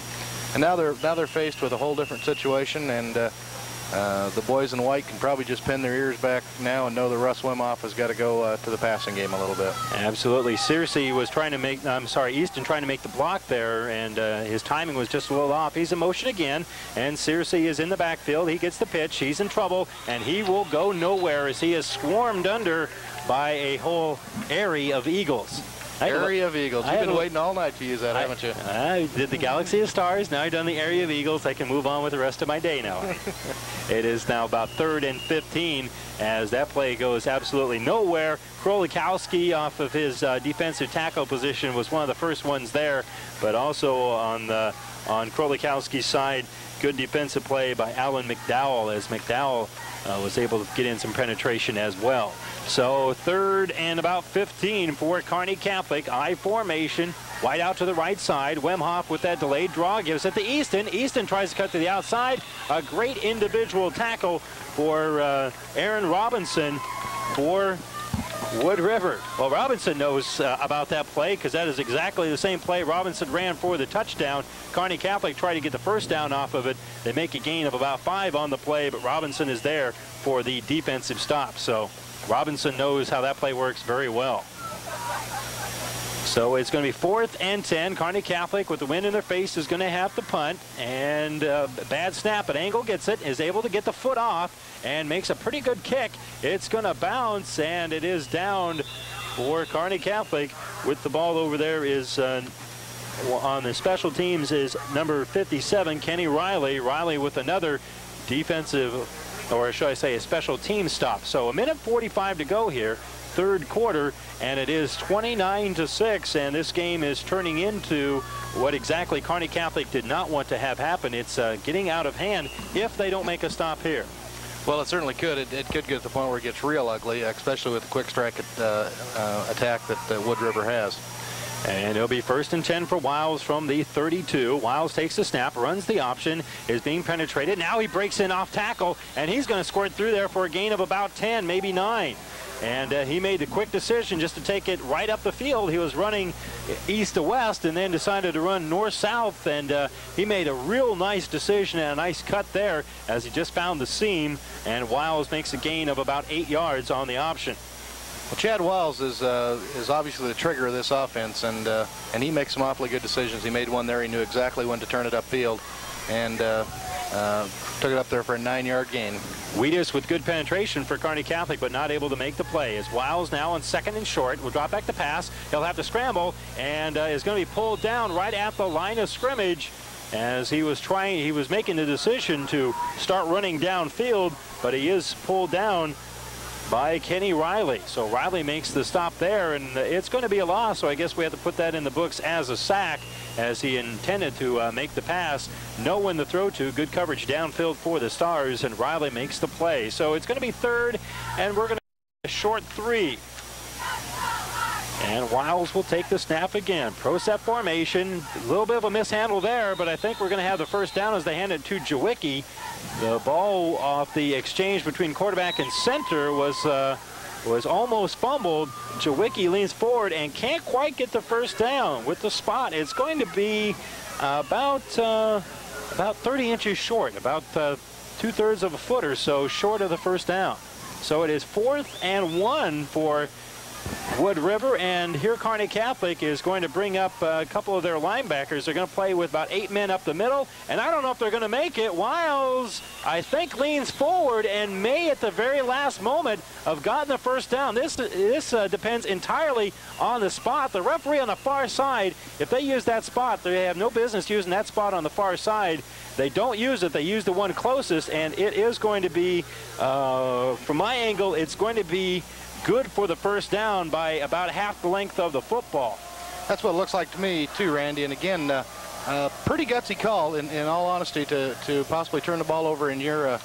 And now they're faced with a whole different situation, and the boys in white can probably just pin their ears back now and know that Russ Wemhoff has got to go to the passing game a little bit. Absolutely. Searcy was trying to make, Easton trying to make the block there, and his timing was just a little off. He's in motion again, and Searcy is in the backfield. He gets the pitch. He's in trouble, and he will go nowhere as he is swarmed under by a whole area of Eagles. Area of Eagles. You've been waiting all night to use that, haven't you? I did the Galaxy of Stars. Now I've done the Area of Eagles. I can move on with the rest of my day now. It is now about 3rd and 15 as that play goes absolutely nowhere. Krolikowski off of his defensive tackle position was one of the first ones there, but also on Krolikowski's side, good defensive play by Alan McDowell as McDowell was able to get in some penetration as well. So 3rd and about 15 for Kearney Catholic. I formation. White out to the right side. Wemhoff with that delayed draw gives it to Easton. Easton tries to cut to the outside. A great individual tackle for Aaron Robinson for Wood River. Well, Robinson knows about that play because that is exactly the same play Robinson ran for the touchdown. Kearney Catholic tried to get the first down off of it. They make a gain of about 5 on the play, but Robinson is there for the defensive stop. So Robinson knows how that play works very well. So it's going to be 4th and 10. Kearney Catholic, with the wind in their face, is going to have to punt. And bad snap, but Angle gets it, is able to get the foot off, and makes a pretty good kick. It's going to bounce, and it is down for Kearney Catholic. With the ball over there is on the special teams is number 57, Kenny Riley. Riley with another defensive, or should I say a special team stop. So 1:45 to go here. 3rd quarter, and it is 29-6, and this game is turning into what exactly Kearney Catholic did not want to have happen. It's getting out of hand if they don't make a stop here. Well, it certainly could. It could get to the point where it gets real ugly, especially with the quick strike attack that Wood River has. And it'll be 1st and 10 for Wiles from the 32. Wiles takes the snap, runs the option, is being penetrated. Now he breaks in off tackle, and he's going to squirt through there for a gain of about 10, maybe 9. And he made the quick decision just to take it right up the field. He was running east to west and then decided to run north-south, and he made a real nice decision and a nice cut there as he just found the seam, and Wiles makes a gain of about 8 yards on the option. Well, Chad Wiles is obviously the trigger of this offense, and he makes some awfully good decisions. He made one there. He knew exactly when to turn it upfield, and took it up there for a 9-yard gain. Wheatus with good penetration for Kearney Catholic, but not able to make the play. As Wiles now on 2nd and short will drop back to pass. He'll have to scramble, and is going to be pulled down right at the line of scrimmage. As he was making the decision to start running downfield, but he is pulled down by Kenny Riley. So Riley makes the stop there, and it's going to be a loss, so I guess we have to put that in the books as a sack, as he intended to make the pass. Know when to throw to. Good coverage downfield for the Stars, and Riley makes the play. So it's going to be 3rd, and we're going to short 3. And Wiles will take the snap again. Pro set formation. A little bit of a mishandle there, but I think we're going to have the first down as they hand it to Jawicki. The ball off the exchange between quarterback and center was almost fumbled. Jawicki leans forward and can't quite get the first down with the spot. It's going to be about 30 inches short, about 2/3 of a foot or so short of the first down. So it is 4th and 1 for Wood River, and here Kearney Catholic is going to bring up a couple of their linebackers. They're going to play with about 8 men up the middle, and I don't know if they're going to make it. Wiles, I think, leans forward and may at the very last moment have gotten the first down. This depends entirely on the spot. The referee on the far side, if they use that spot, they have no business using that spot on the far side. They don't use it. They use the one closest, and it is going to be, from my angle, it's going to be good for the first down by about half the length of the football. That's what it looks like to me too, Randy. And again, pretty gutsy call, in all honesty, to possibly turn the ball over in your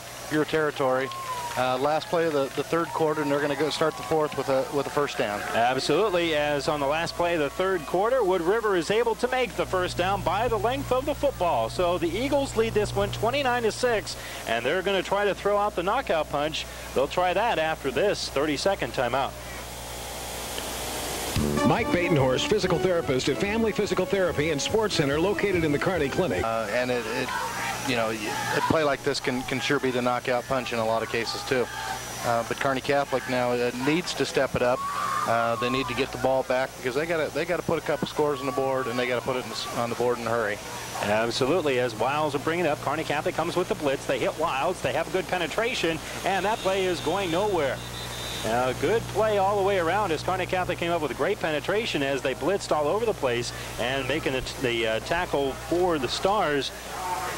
territory. Last play of the 3rd quarter, and they're going to go start the 4th with a first down. Absolutely, as on the last play of the 3rd quarter, Wood River is able to make the first down by the length of the football. So the Eagles lead this one 29-6, and they're going to try to throw out the knockout punch. They'll try that after this 30-second timeout. Mike Batenhorst, physical therapist at Family Physical Therapy and Sports Center located in the Kearney Clinic. And you know, a play like this can sure be the knockout punch in a lot of cases too. But Kearney Catholic now needs to step it up. They need to get the ball back because they got to put a couple scores on the board, and they got to put it on the board in a hurry. Absolutely, as Wiles are bringing it up, Kearney Catholic comes with the blitz. They hit Wiles. They have a good penetration, and that play is going nowhere. Good play all the way around as Kearney Catholic came up with a great penetration as they blitzed all over the place, and making the tackle for the Stars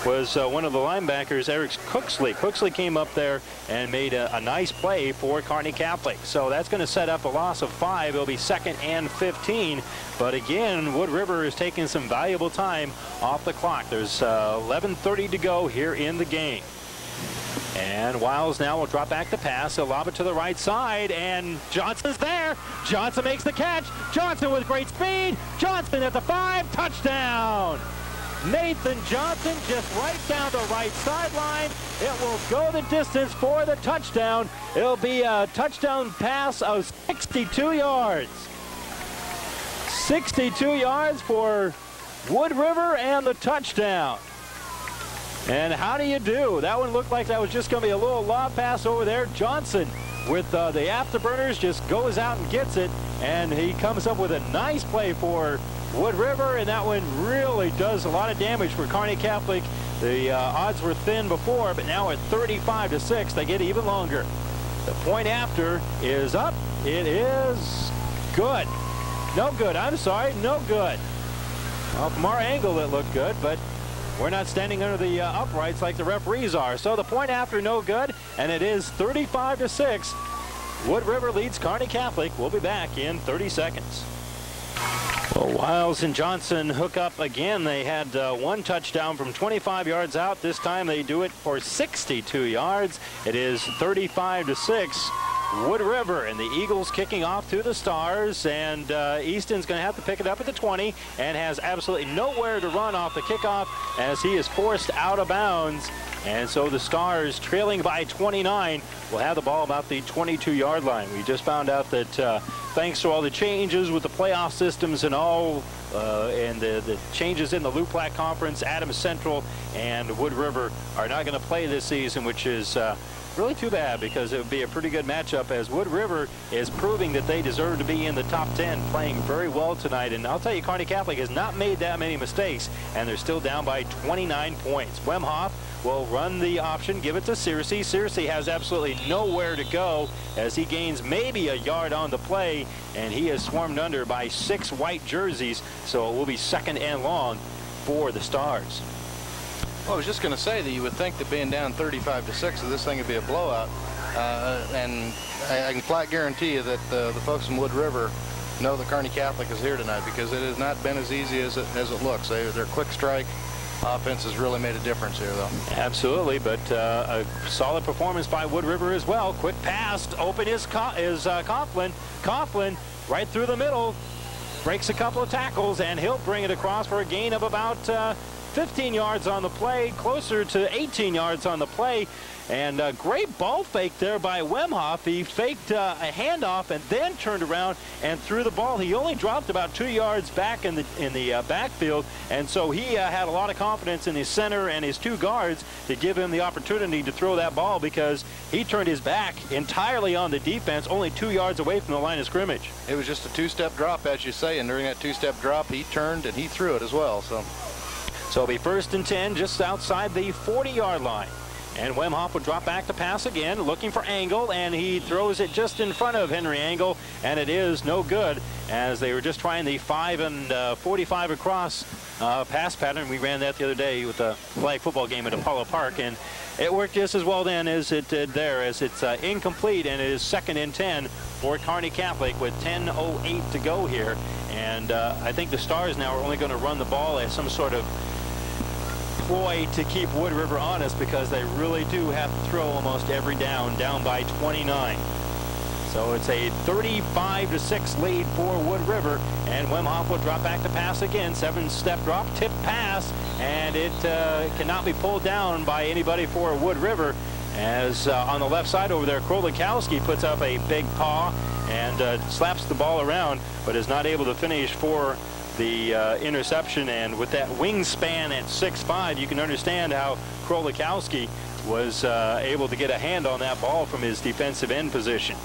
was one of the linebackers, Eric Cooksley. Cooksley came up there and made a nice play for Kearney Catholic. So that's going to set up a loss of 5. It'll be 2nd and 15. But again, Wood River is taking some valuable time off the clock. There's 11:30 to go here in the game. And Wiles now will drop back the pass. He'll lob it to the right side, and Johnson's there. Johnson makes the catch. Johnson with great speed. Johnson at the 5, touchdown. Nathan Johnson just right down the right sideline. It will go the distance for the touchdown. It'll be a touchdown pass of 62 yards. 62 yards for Wood River and the touchdown. And how do you do? That one looked like that was just going to be a little lob pass over there. Johnson with the afterburners just goes out and gets it, and he comes up with a nice play for Wood River, and that one really does a lot of damage for Kearney Catholic. The odds were thin before, but now at 35-6, they get even longer. The point after is up. It is good. No good. I'm sorry, no good. Well, from our angle, it looked good, but we're not standing under the uprights like the referees are. So the point after, no good, and it is 35-6. Wood River leads Kearney Catholic. We'll be back in 30 seconds. Well, Wiles and Johnson hook up again. They had one touchdown from 25 yards out. This time they do it for 62 yards. It is 35-6. Wood River, and the Eagles kicking off to the Stars, and Easton's going to have to pick it up at the 20 and has absolutely nowhere to run off the kickoff as he is forced out of bounds. And so the Stars, trailing by 29, will have the ball about the 22-yard line. We just found out that thanks to all the changes with the playoff systems and all, and the changes in the Luplac Conference, Adams Central and Wood River are not going to play this season, which is really too bad, because it would be a pretty good matchup, as Wood River is proving that they deserve to be in the top 10, playing very well tonight. And I'll tell you, Kearney Catholic has not made that many mistakes, and they're still down by 29 points. Wemhoff will run the option, give it to Searcy. Searcy has absolutely nowhere to go as he gains maybe a yard on the play, and he is swarmed under by 6 white jerseys, so it will be 2nd and long for the Stars. Well, I was just going to say that you would think that being down 35-6, that this thing would be a blowout. And I can flat guarantee you that the folks from Wood River know that Kearney Catholic is here tonight, because it has not been as easy as it looks. Their quick strike offense has really made a difference here, though. Absolutely, but a solid performance by Wood River as well. Quick pass, open is Coughlin. Coughlin right through the middle, breaks a couple of tackles, and he'll bring it across for a gain of about 15 yards on the play, closer to 18 yards on the play. And a great ball fake there by Wemhoff. He faked a handoff and then turned around and threw the ball. He only dropped about 2 yards back in the backfield, and so he had a lot of confidence in his center and his 2 guards to give him the opportunity to throw that ball, because he turned his back entirely on the defense, only 2 yards away from the line of scrimmage. It was just a 2-step drop, as you say, and during that 2-step drop, he turned and he threw it as well. So it'll be 1st and 10 just outside the 40-yard line. And Wemhoff will drop back to pass again, looking for Angle, and he throws it just in front of Henry Angle, and it is no good, as they were just trying the 5 and 45 across pass pattern. We ran that the other day with the flag football game at Apollo Park, and it worked just as well then as it did there, as it's incomplete, and it is 2nd and 10 for Kearney Catholic with 10:08 to go here. And I think the Stars now are only going to run the ball as some sort of ploy to keep Wood River honest, because they really do have to throw almost every down by 29. So it's a 35-6 lead for Wood River, and Wemhoff will drop back to pass again. 7-step drop, tip pass, and it cannot be pulled down by anybody for Wood River, as on the left side over there, Krolikowski puts up a big paw and slaps the ball around, but is not able to finish for the interception. And with that wingspan at 6'5", you can understand how Krolikowski was able to get a hand on that ball from his defensive end position.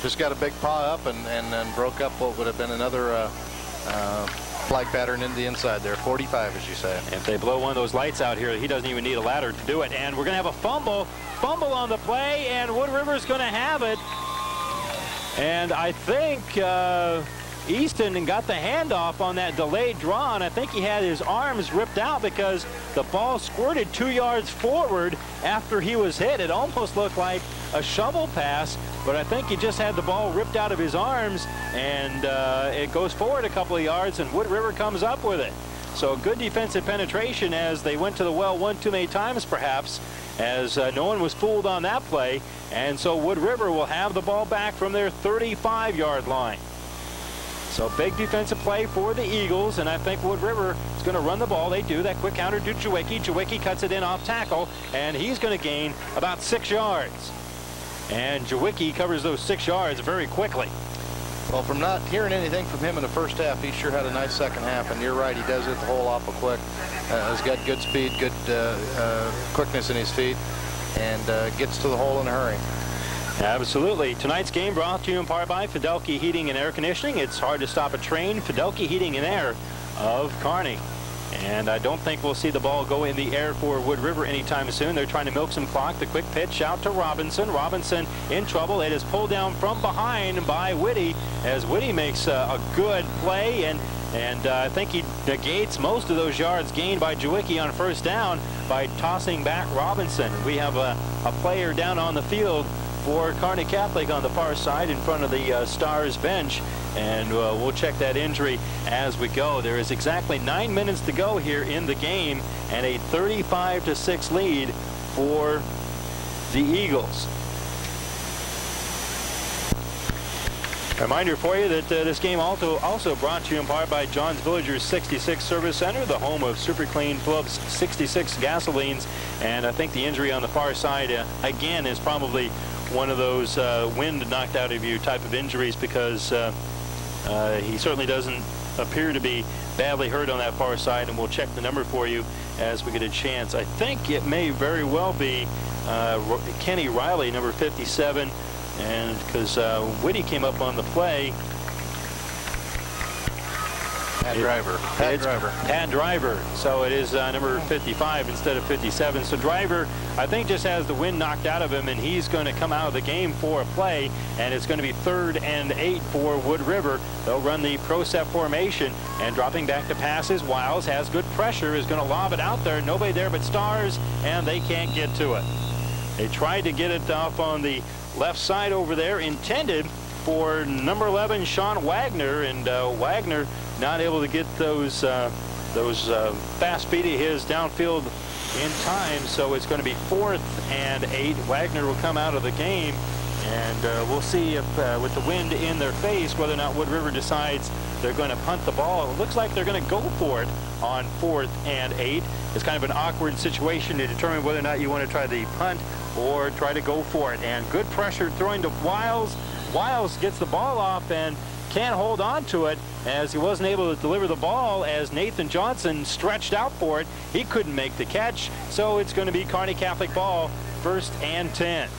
Just got a big paw up and broke up what would have been another flag pattern in the inside there. 45, as you say. If they blow one of those lights out here, he doesn't even need a ladder to do it. And we're going to have a fumble on the play, and Wood River's going to have it. And I think Easton got the handoff on that delayed draw, and I think he had his arms ripped out, because the ball squirted 2 yards forward after he was hit. It almost looked like a shovel pass, but I think he just had the ball ripped out of his arms, and it goes forward a couple of yards, and Wood River comes up with it. So good defensive penetration, as they went to the well one too many times perhaps, as no one was fooled on that play. And so Wood River will have the ball back from their 35-yard line. So big defensive play for the Eagles, and I think Wood River is going to run the ball. They do that quick counter to Jawicki. Jawicki cuts it in off tackle, and he's going to gain about 6 yards. And Jawicki covers those 6 yards very quickly. Well, from not hearing anything from him in the first half, he sure had a nice second half, and you're right, he does hit the hole awful quick. He's got good speed, good quickness in his feet, and gets to the hole in a hurry. Absolutely. Tonight's game brought to you in part by Fidelki Heating and Air Conditioning. It's hard to stop a train. Fidelki Heating and Air of Kearney. And I don't think we'll see the ball go in the air for Wood River anytime soon. They're trying to milk some clock. The quick pitch out to Robinson. Robinson in trouble. It is pulled down from behind by Whitty as Whitty makes a good play. And I think he negates most of those yards gained by Jawicki on first down by tossing back Robinson. We have a player down on the field for Kearney Catholic on the far side in front of the Stars bench, and we'll check that injury as we go. There is exactly 9 minutes to go here in the game, and a 35-6 lead for the Eagles. Reminder for you that this game also brought to you in part by John's Villagers 66 Service Center, the home of Super Clean Phillips 66 gasolines. And I think the injury on the far side, again, is probably one of those wind knocked out of you type of injuries, because he certainly doesn't appear to be badly hurt on that far side, and we'll check the number for you as we get a chance. I think it may very well be Kenny Riley, number 57, and because Whitty came up on the play. Pat Driver. So it is number 55 instead of 57. So Driver, I think, just has the wind knocked out of him, and he's going to come out of the game for a play, and it's going to be 3rd and 8 for Wood River. They'll run the pro set formation, and dropping back to passes. Wiles has good pressure, is going to lob it out there. Nobody there but Stars, and they can't get to it. They tried to get it off on the left side over there, intended for number 11, Sean Wagner, and Wagner not able to get those fast feet of his downfield in time. So it's going to be 4th and 8. Wagner will come out of the game, and we'll see if with the wind in their face whether or not Wood River decides they're going to punt the ball. It looks like they're going to go for it on 4th and 8. It's kind of an awkward situation to determine whether or not you want to try the punt or try to go for it. And good pressure throwing to Wiles. Wiles gets the ball off and can't hold on to it, as he wasn't able to deliver the ball as Nathan Johnson stretched out for it. He couldn't make the catch, so it's going to be Kearney Catholic ball, 1st and 10.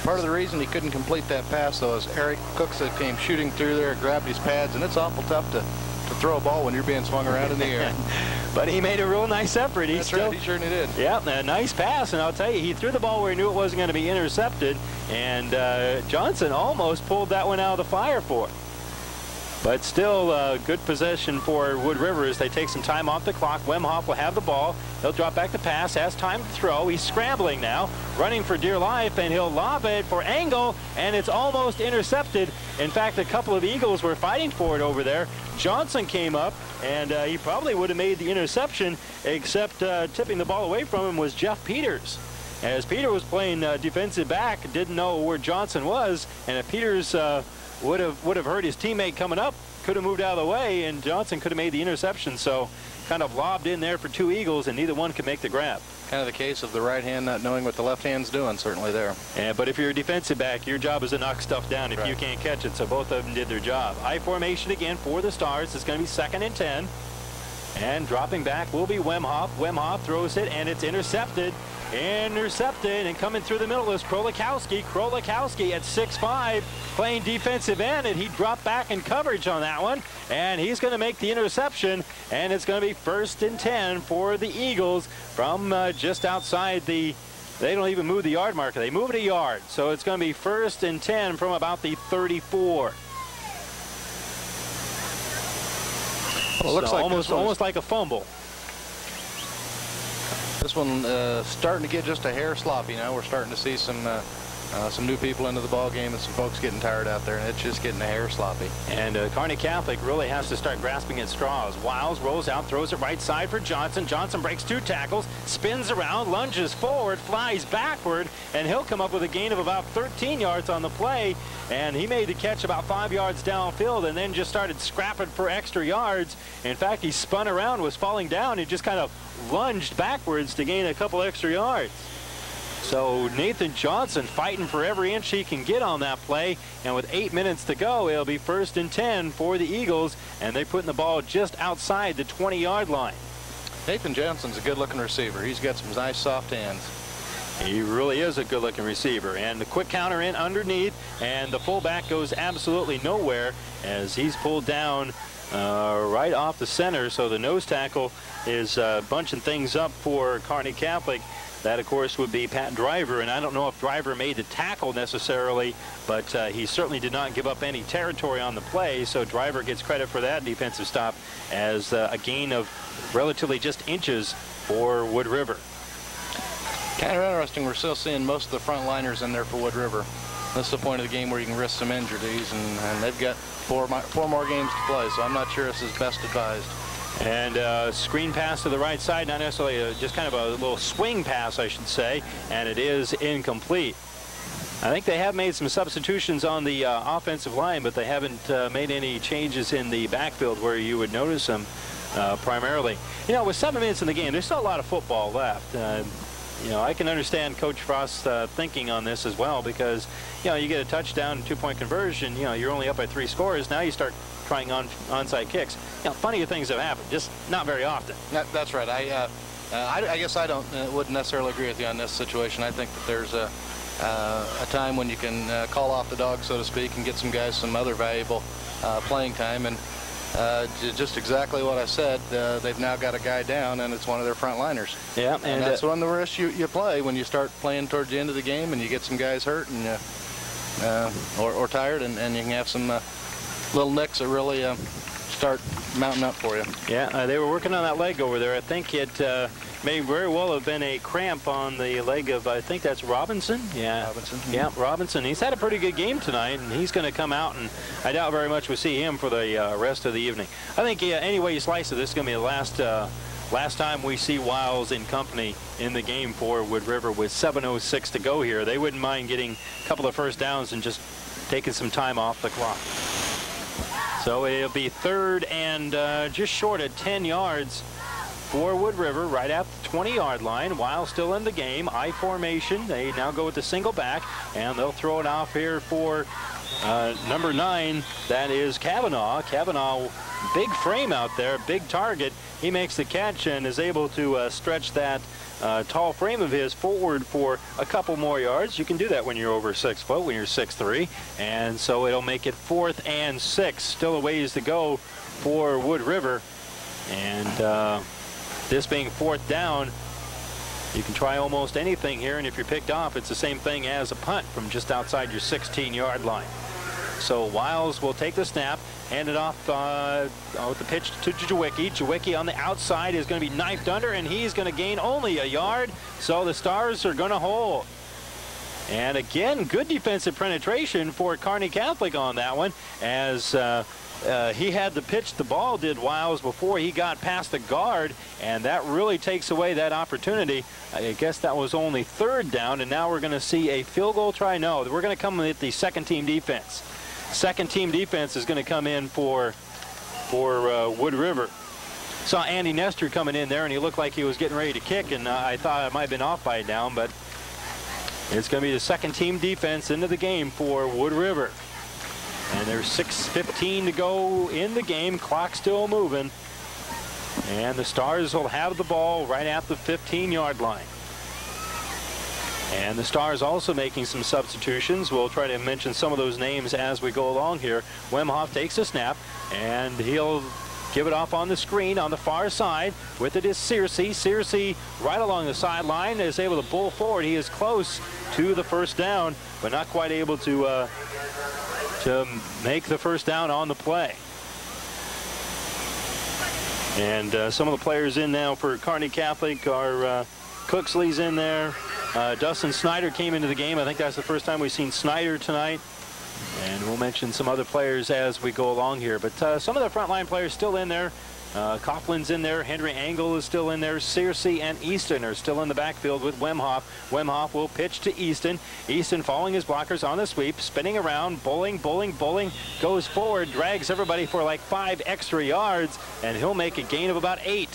Part of the reason he couldn't complete that pass, though, is Eric Cooks that came shooting through there, grabbed his pads, and it's awful tough to throw a ball when you're being swung around in the air. But he made a real nice effort. That's right, he certainly did. Yeah, a nice pass, and I'll tell you, he threw the ball where he knew it wasn't going to be intercepted, and Johnson almost pulled that one out of the fire for him. But still, good possession for Wood River as they take some time off the clock. Wemhoff will have the ball. He'll drop back to pass, has time to throw. He's scrambling now, running for dear life, and he'll lob it for Engel, and it's almost intercepted. In fact, a couple of Eagles were fighting for it over there. Johnson came up, and he probably would have made the interception, except tipping the ball away from him was Jeff Peters. As Peter was playing defensive back, didn't know where Johnson was, and if Peters would have heard his teammate coming up, could have moved out of the way, and Johnson could have made the interception. So kind of lobbed in there for 2 Eagles, and neither one could make the grab. Kind of the case of the right hand not knowing what the left hand's doing, certainly there. But if you're a defensive back, your job is to knock stuff down if you can't catch it. So both of them did their job. I formation again for the Stars. It's going to be 2nd and 10. And dropping back will be Wemhoff. Wemhoff throws it, and it's intercepted. Intercepted, and coming through the middle is Krolakowski. Krolakowski at 6'5", playing defensive end, and he dropped back in coverage on that one, and he's going to make the interception, and it's going to be 1st and 10 for the Eagles from just outside the, they don't even move the yard marker, they move it a yard, so it's going to be 1st and 10 from about the 34. Well, it looks so like almost like a fumble. This one starting to get just a hair sloppy now. We're starting to see some some new people into the ball game and some folks getting tired out there, and it's just getting a hair sloppy. And Kearney Catholic really has to start grasping at straws. Wiles rolls out, throws it right side for Johnson. Johnson breaks 2 tackles, spins around, lunges forward, flies backward, and he'll come up with a gain of about 13 yards on the play. And he made the catch about 5 yards downfield and then just started scrapping for extra yards. In fact, he spun around, was falling down, and just kind of lunged backwards to gain a couple extra yards. So Nathan Johnson fighting for every inch he can get on that play, and with 8 minutes to go, it'll be 1st and 10 for the Eagles, and they're putting the ball just outside the 20-yard line. Nathan Johnson's a good-looking receiver. He's got some nice soft hands. He really is a good-looking receiver, and the quick counter in underneath, and the fullback goes absolutely nowhere as he's pulled down right off the center. So the nose tackle is bunching things up for Kearney Catholic. That, of course, would be Pat Driver, and I don't know if Driver made the tackle necessarily, but he certainly did not give up any territory on the play, so Driver gets credit for that defensive stop as a gain of relatively just inches for Wood River. Kind of interesting, we're still seeing most of the front liners in there for Wood River. This is the point of the game where you can risk some injuries, and they've got four more games to play, so I'm not sure this is best advised. And screen pass to the right side, not necessarily just kind of a little swing pass, I should say, and it is incomplete. I think they have made some substitutions on the offensive line, but they haven't made any changes in the backfield where you would notice them primarily. You know, with 7 minutes in the game, there's still a lot of football left. You know, I can understand Coach Frost's thinking on this as well, because, you know, you get a touchdown, 2-point conversion, you know, you're only up by 3 scores. Now you start trying onside kicks. You know, plenty of things have happened, just not very often. That's right. I guess I wouldn't necessarily agree with you on this situation. I think that there's a time when you can call off the dog, so to speak, and get some guys some other valuable playing time. And just exactly what I said, they've now got a guy down, and it's one of their front liners. Yeah, and that's one of the risks you play when you start playing towards the end of the game and you get some guys hurt and or tired, and you can have some little nicks that really start mounting up for you. Yeah, they were working on that leg over there. I think it may very well have been a cramp on the leg of, I think that's Robinson. Yeah, Robinson. Yeah, Robinson. He's had a pretty good game tonight, and he's going to come out, and I doubt very much we'll see him for the rest of the evening. I think any way you slice it, this is going to be the last time we see Wiles in company in the game for Wood River with 7:06 to go here. They wouldn't mind getting a couple of first downs and just taking some time off the clock. So it'll be 3rd and just short of 10 yards for Wood River, right at the 20-yard line. Wiles still in the game. I formation. They now go with the single back, and they'll throw it off here for number 9. That is Kavanaugh. Kavanaugh, big frame out there, big target. He makes the catch and is able to stretch that tall frame of his forward for a couple more yards. You can do that when you're over 6 foot, when you're 6'3", and so it'll make it 4th and 6. Still a ways to go for Wood River, and this being 4th down, you can try almost anything here, and if you're picked off, it's the same thing as a punt from just outside your 16-yard line. So Wiles will take the snap, hand it off with the pitch to Jawicki. Jawicki on the outside is going to be knifed under, and he's going to gain only a yard. So the Stars are going to hold. And again, good defensive penetration for Kearney Catholic on that one, as he had to pitch the ball, did Wiles, before he got past the guard, and that really takes away that opportunity. I guess that was only 3rd down, and now we're going to see a field goal try. No, we're going to come with the second-team defense. Second-team defense is going to come in for Wood River. Saw Andy Nestor coming in there, and he looked like he was getting ready to kick, and I thought it might have been off by a down, but it's going to be the second-team defense into the game for Wood River. And there's 6:15 to go in the game. Clock still moving. And the Stars will have the ball right at the 15-yard line. And the Stars also making some substitutions. We'll try to mention some of those names as we go along here. Wemhoff takes a snap, and he'll give it off on the screen on the far side. With it is Searcy. Searcy right along the sideline is able to bull forward. He is close to the first down, but not quite able to make the first down on the play. And some of the players in now for Kearney Catholic are Cooksley's in there, Dustin Snyder came into the game. I think that's the first time we've seen Snyder tonight. And we'll mention some other players as we go along here. But some of the frontline players still in there. Coughlin's in there. Henry Engel is still in there. Searcy and Easton are still in the backfield with Wemhoff. Wemhoff will pitch to Easton. Easton following his blockers on the sweep, spinning around, bowling, goes forward, drags everybody for like 5 extra yards, and he'll make a gain of about 8.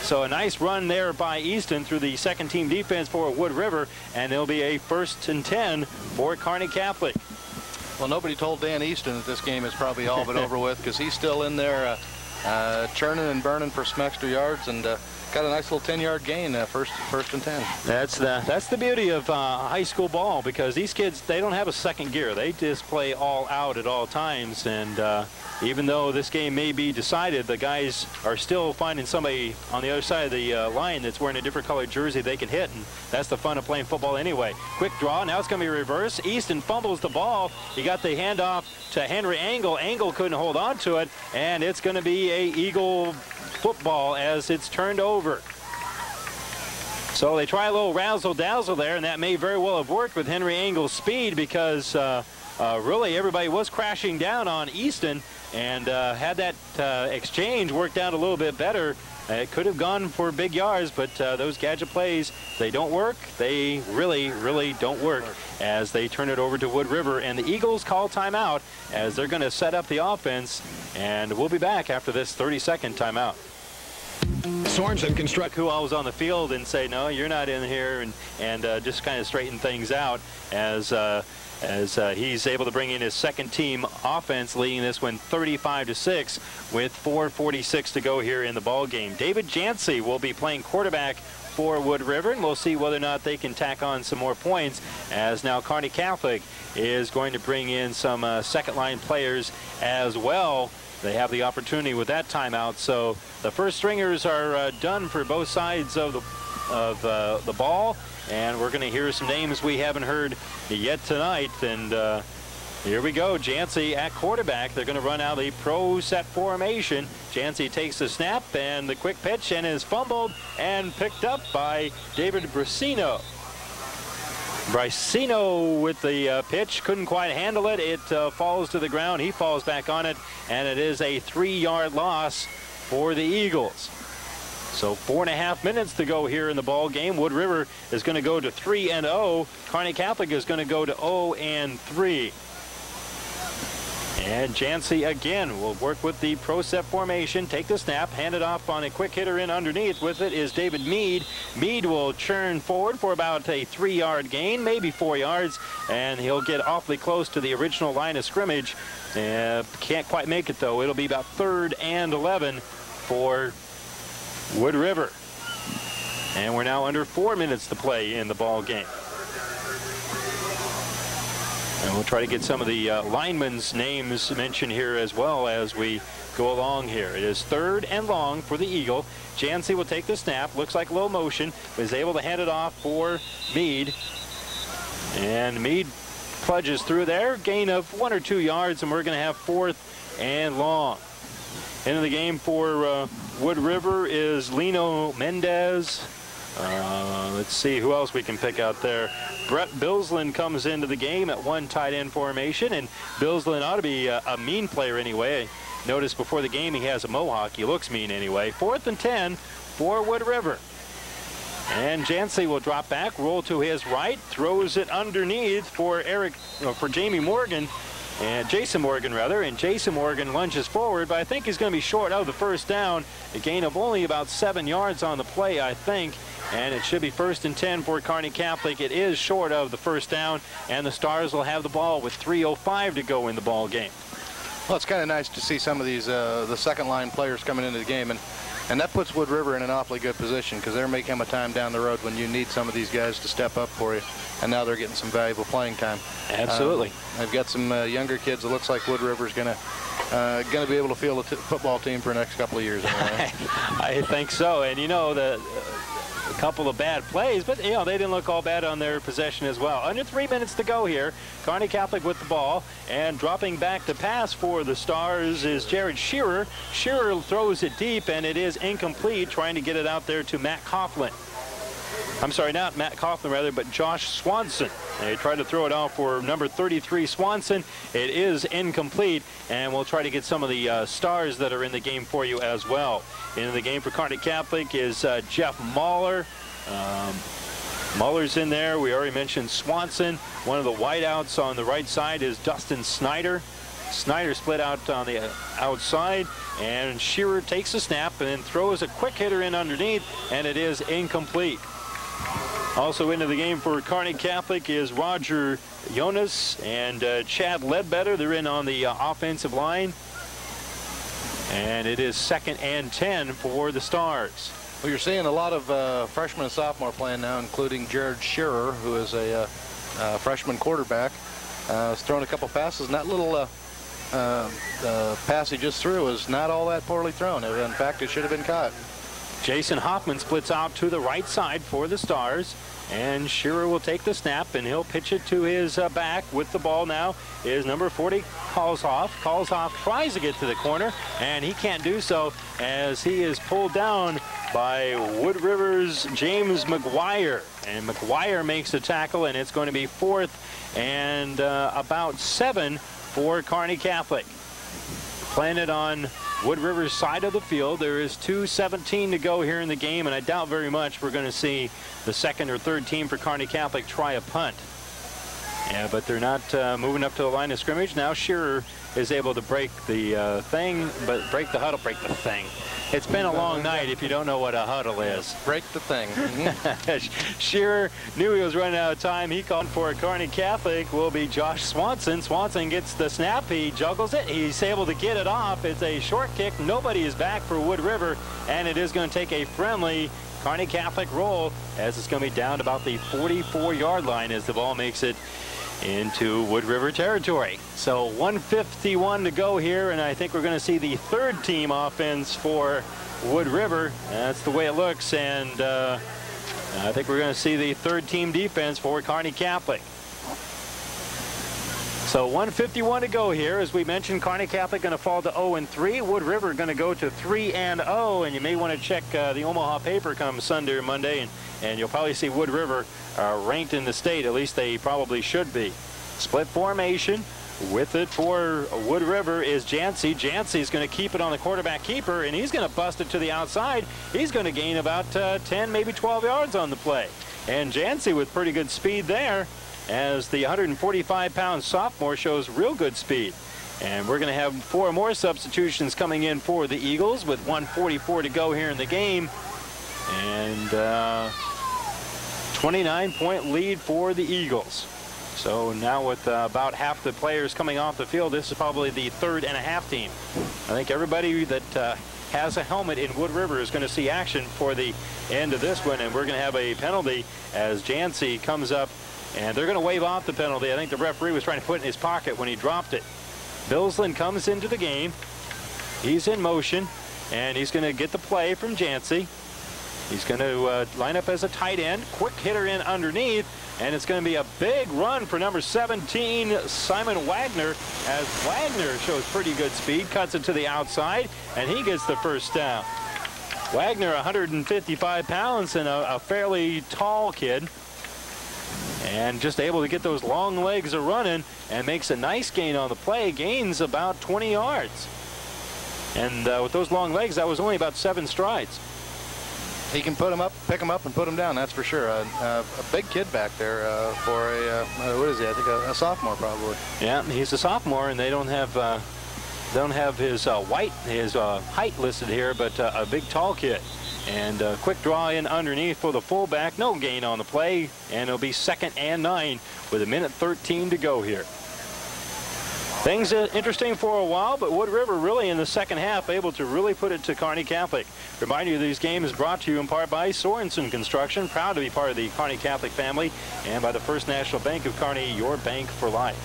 So a nice run there by Easton through the second team defense for Wood River, and it'll be a 1st and 10 for Kearney Catholic. Well, nobody told Dan Easton that this game is probably all but over with, because he's still in there churning and burning for some extra yards, and got a nice little 10-yard gain, first and 10. That's the beauty of high school ball, because these kids, they don't have a second gear. They just play all out at all times, and even though this game may be decided, the guys are still finding somebody on the other side of the line that's wearing a different colored jersey they can hit, and that's the fun of playing football anyway. Quick draw. Now it's going to be reverse. Easton fumbles the ball. He got the handoff to Henry Engel. Engel couldn't hold on to it, and it's going to be a Eagle football as it's turned over. So they try a little razzle-dazzle there, and that may very well have worked with Henry Engel's speed, because really everybody was crashing down on Easton, and had that exchange worked out a little bit better, it could have gone for big yards, but those gadget plays, they don't work. They really don't work as they turn it over to Wood River, and the Eagles call timeout as they're going to set up the offense, and we'll be back after this 30-second timeout. Sorensen construct who I was on the field and say, no, you're not in here, and just kind of straighten things out as he's able to bring in his second team offense, leading this one 35-6 with 4:46 to go here in the ball game. David Jancy will be playing quarterback for Wood River, and we'll see whether or not they can tack on some more points, as now Kearney Catholic is going to bring in some second line players as well. They have the opportunity with that timeout, so the first stringers are done for both sides of the ball, and we're going to hear some names we haven't heard yet tonight. And here we go. Jancy at quarterback. They're going to run out the pro set formation. Jancy takes the snap and the quick pitch, and is fumbled and picked up by David Bracino. Bracino with the pitch, couldn't quite handle it. It falls to the ground. He falls back on it, and it is a 3-yard loss for the Eagles. So 4.5 minutes to go here in the ball game. Wood River is going to go to 3-0. Kearney Catholic is going to go to 0-3. And Jancy again will work with the pro set formation, take the snap, hand it off on a quick hitter in underneath. With it is David Mead. Mead will churn forward for about a 3-yard gain, maybe 4 yards, and he'll get awfully close to the original line of scrimmage. Can't quite make it, though. It'll be about 3rd and 11 for Wood River. And we're now under 4 minutes to play in the ball game. And we'll try to get some of the linemen's names mentioned here as well as we go along here. It is 3rd and long for the Eagle. Jancy will take the snap. Looks like low motion, but is able to hand it off for Mead. And Mead plunges through there. Gain of 1 or 2 yards, and we're going to have 4th and long. Into the game for Wood River is Lino Mendez. Let's see who else we can pick out there. Brett Bilsland comes into the game at 1 tight end formation, and Bilsland ought to be a mean player anyway. Notice before the game he has a mohawk. He looks mean anyway. 4th and 10 for Wood River. And Jancy will drop back, roll to his right, throws it underneath for Jamie Morgan. And Jason Morgan, rather, and Jason Morgan lunges forward, but I think he's going to be short of the first down. A gain of only about 7 yards on the play, I think, and it should be 1st and 10 for Kearney Catholic. It is short of the first down, and the Stars will have the ball with 3:05 to go in the ball game. Well, it's kind of nice to see some of these the second-line players coming into the game, and that puts Wood River in an awfully good position, because there may come a time down the road when you need some of these guys to step up for you, and now they're getting some valuable playing time. Absolutely. I've got some younger kids. It looks like Wood River's going to be able to field a football team for the next couple of years. I think so. And, you know, a couple of bad plays, but, you know, they didn't look all bad on their possession as well. Under 3 minutes to go here. Kearney Catholic with the ball, and dropping back to pass for the Stars is Jared Shearer. Shearer throws it deep, and it is incomplete, trying to get it out there to Matt Coughlin. I'm sorry, not Matt Coughlin, rather, but Josh Swanson. They tried to throw it out for number 33, Swanson. It is incomplete, and we'll try to get some of the stars that are in the game for you as well. In the game for Kearney Catholic is Jeff Mahler. Mahler's in there. We already mentioned Swanson. One of the wideouts on the right side is Dustin Snyder. Snyder split out on the outside, and Shearer takes a snap and then throws a quick hitter in underneath, and it is incomplete. Also into the game for Kearney Catholic is Roger Jonas and Chad Ledbetter. They're in on the offensive line, and it is 2nd and 10 for the Stars. Well, you're seeing a lot of freshmen and sophomore playing now, including Jared Shearer, who is a freshman quarterback. Has thrown a couple passes, and that little pass he just threw is not all that poorly thrown. In fact, it should have been caught. Jason Hoffman splits out to the right side for the Stars, and Shearer will take the snap, and he'll pitch it to his back. With the ball now is number 40, Kalshoff. Kalshoff tries to get to the corner, and he can't do so as he is pulled down by Wood River's James McGuire. And McGuire makes the tackle, and it's going to be 4th and about 7 for Kearney Catholic. Planted on Wood River's side of the field. There is 2:17 to go here in the game, and I doubt very much we're going to see the 2nd or 3rd team for Kearney Catholic try a punt. Yeah, but they're not moving up to the line of scrimmage. Now Shearer is able to break the thing, but break the huddle, break the thing. It's been a long night if you don't know what a huddle is. Break the thing. Shearer knew he was running out of time. He called for Kearney Catholic will be Josh Swanson. Swanson gets the snap. He juggles it. He's able to get it off. It's a short kick. Nobody is back for Wood River, and it is going to take a friendly Kearney Catholic roll as it's going to be down about the 44-yard line as the ball makes it into Wood River territory. So 1:51 to go here, and I think we're going to see the 3rd team offense for Wood River. That's the way it looks, and I think we're going to see the 3rd team defense for Kearney Catholic. So 1:51 to go here. As we mentioned, Kearney Catholic going to fall to 0-3. Wood River going to go to 3-0, and you may want to check the Omaha paper come Sunday or Monday, and you'll probably see Wood River ranked in the state. At least they probably should be. Split formation. With it for Wood River is Jancy. Jancy's going to keep it on the quarterback keeper, and he's going to bust it to the outside. He's going to gain about 10, maybe 12 yards on the play. And Jancy with pretty good speed there, as the 145-pound sophomore shows real good speed. And we're going to have 4 more substitutions coming in for the Eagles with 1:44 to go here in the game. And 29-point lead for the Eagles. So now with about half the players coming off the field, this is probably the 3rd-and-a-half team. I think everybody that has a helmet in Wood River is going to see action for the end of this one, and we're going to have a penalty as Jancy comes up, and they're going to wave off the penalty. I think the referee was trying to put it in his pocket when he dropped it. Billsland comes into the game. He's in motion, and he's going to get the play from Jancy. He's going to line up as a tight end. Quick hitter in underneath, and it's going to be a big run for number 17, Simon Wagner, as Wagner shows pretty good speed, cuts it to the outside, and he gets the first down. Wagner, 155 pounds and a fairly tall kid, and just able to get those long legs a running and makes a nice gain on the play, gains about 20 yards. And with those long legs, that was only about 7 strides. He can put him up, pick him up, and put him down. That's for sure. A big kid back there for a what is he? I think a sophomore probably. Yeah, he's a sophomore, and they don't have his height listed here, but a big tall kid. And quick draw in underneath for the fullback. No gain on the play, and it'll be 2nd and 9 with 1:13 to go here. Things interesting for a while, but Wood River really in the second half able to really put it to Kearney Catholic. Remind you, these games brought to you in part by Sorensen Construction, proud to be part of the Kearney Catholic family, and by the First National Bank of Kearney, your bank for life.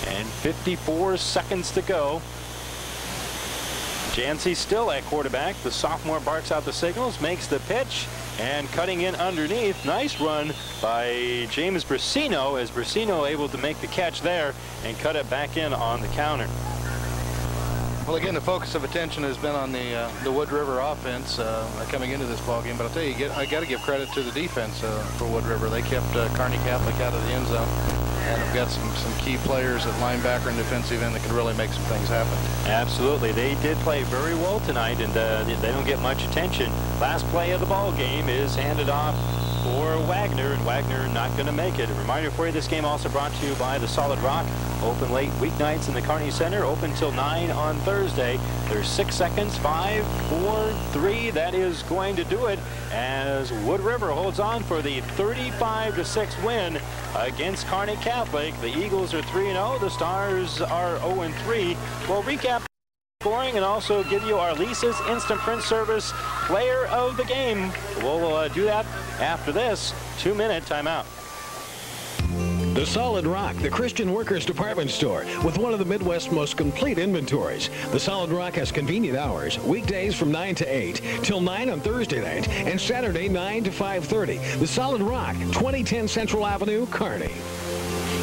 And 54 seconds to go. Jancy still at quarterback. The sophomore barks out the signals, makes the pitch, and cutting in underneath. Nice run by James Brasino, as Brasino able to make the catch there and cut it back in on the counter. Well, again, the focus of attention has been on the Wood River offense coming into this ball game. But I'll tell you, I got to give credit to the defense for Wood River. They kept Kearney Catholic out of the end zone, and have got some key players at linebacker and defensive end that can really make some things happen. Absolutely, they did play very well tonight, and they don't get much attention. Last play of the ball game is handed off for Wagner, and Wagner not going to make it. A reminder for you, this game also brought to you by the Solid Rock. Open late weeknights in the Kearney Center, open till 9 on Thursday. There's 6 seconds, 5, 4, 3. That is going to do it as Wood River holds on for the 35-6 win against Kearney Catholic. The Eagles are 3-0. The Stars are 0-3. We'll recap scoring and also give you our Lisa's Instant Print Service player of the game. We'll do that after this 2-minute timeout. The Solid Rock, the Christian Workers Department Store, with one of the Midwest's most complete inventories. The Solid Rock has convenient hours, weekdays from 9 to 8, till 9 on Thursday night, and Saturday 9 to 5:30. The Solid Rock, 2010 Central Avenue, Kearney.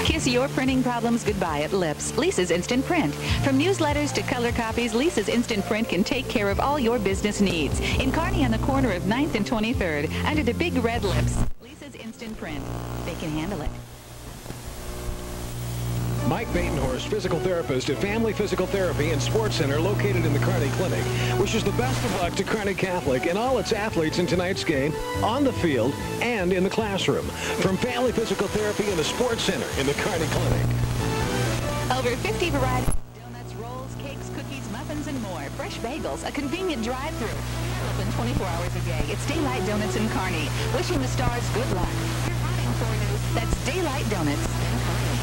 Kiss your printing problems goodbye at Lips. Lisa's Instant Print. From newsletters to color copies, Lisa's Instant Print can take care of all your business needs. In Kearney on the corner of 9th and 23rd, under the big red Lips. Lisa's Instant Print. They can handle it. Mike Batenhorst, physical therapist at Family Physical Therapy and Sports Center located in the Kearney Clinic, wishes the best of luck to Kearney Catholic and all its athletes in tonight's game, on the field, and in the classroom. From Family Physical Therapy and the Sports Center in the Kearney Clinic. Over 50 varieties of donuts, rolls, cakes, cookies, muffins, and more. Fresh bagels, a convenient drive-through. Open 24 hours a day. It's Daylight Donuts in Kearney. Wishing the Stars good luck. You're running for news. That's Daylight Donuts in Kearney.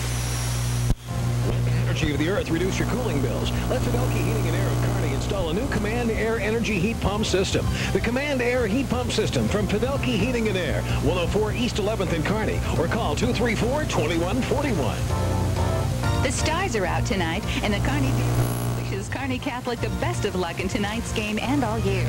Energy of the Earth, reduce your cooling bills. Let Fidelity Heating and Air of Kearney install a new Command Air Energy Heat Pump System. The Command Air Heat Pump System from Fidelity Heating and Air, 104 East 11th in Kearney, or call 234-2141. The Stars are out tonight, and the Kearney wishes Kearney Catholic the best of luck in tonight's game and all year.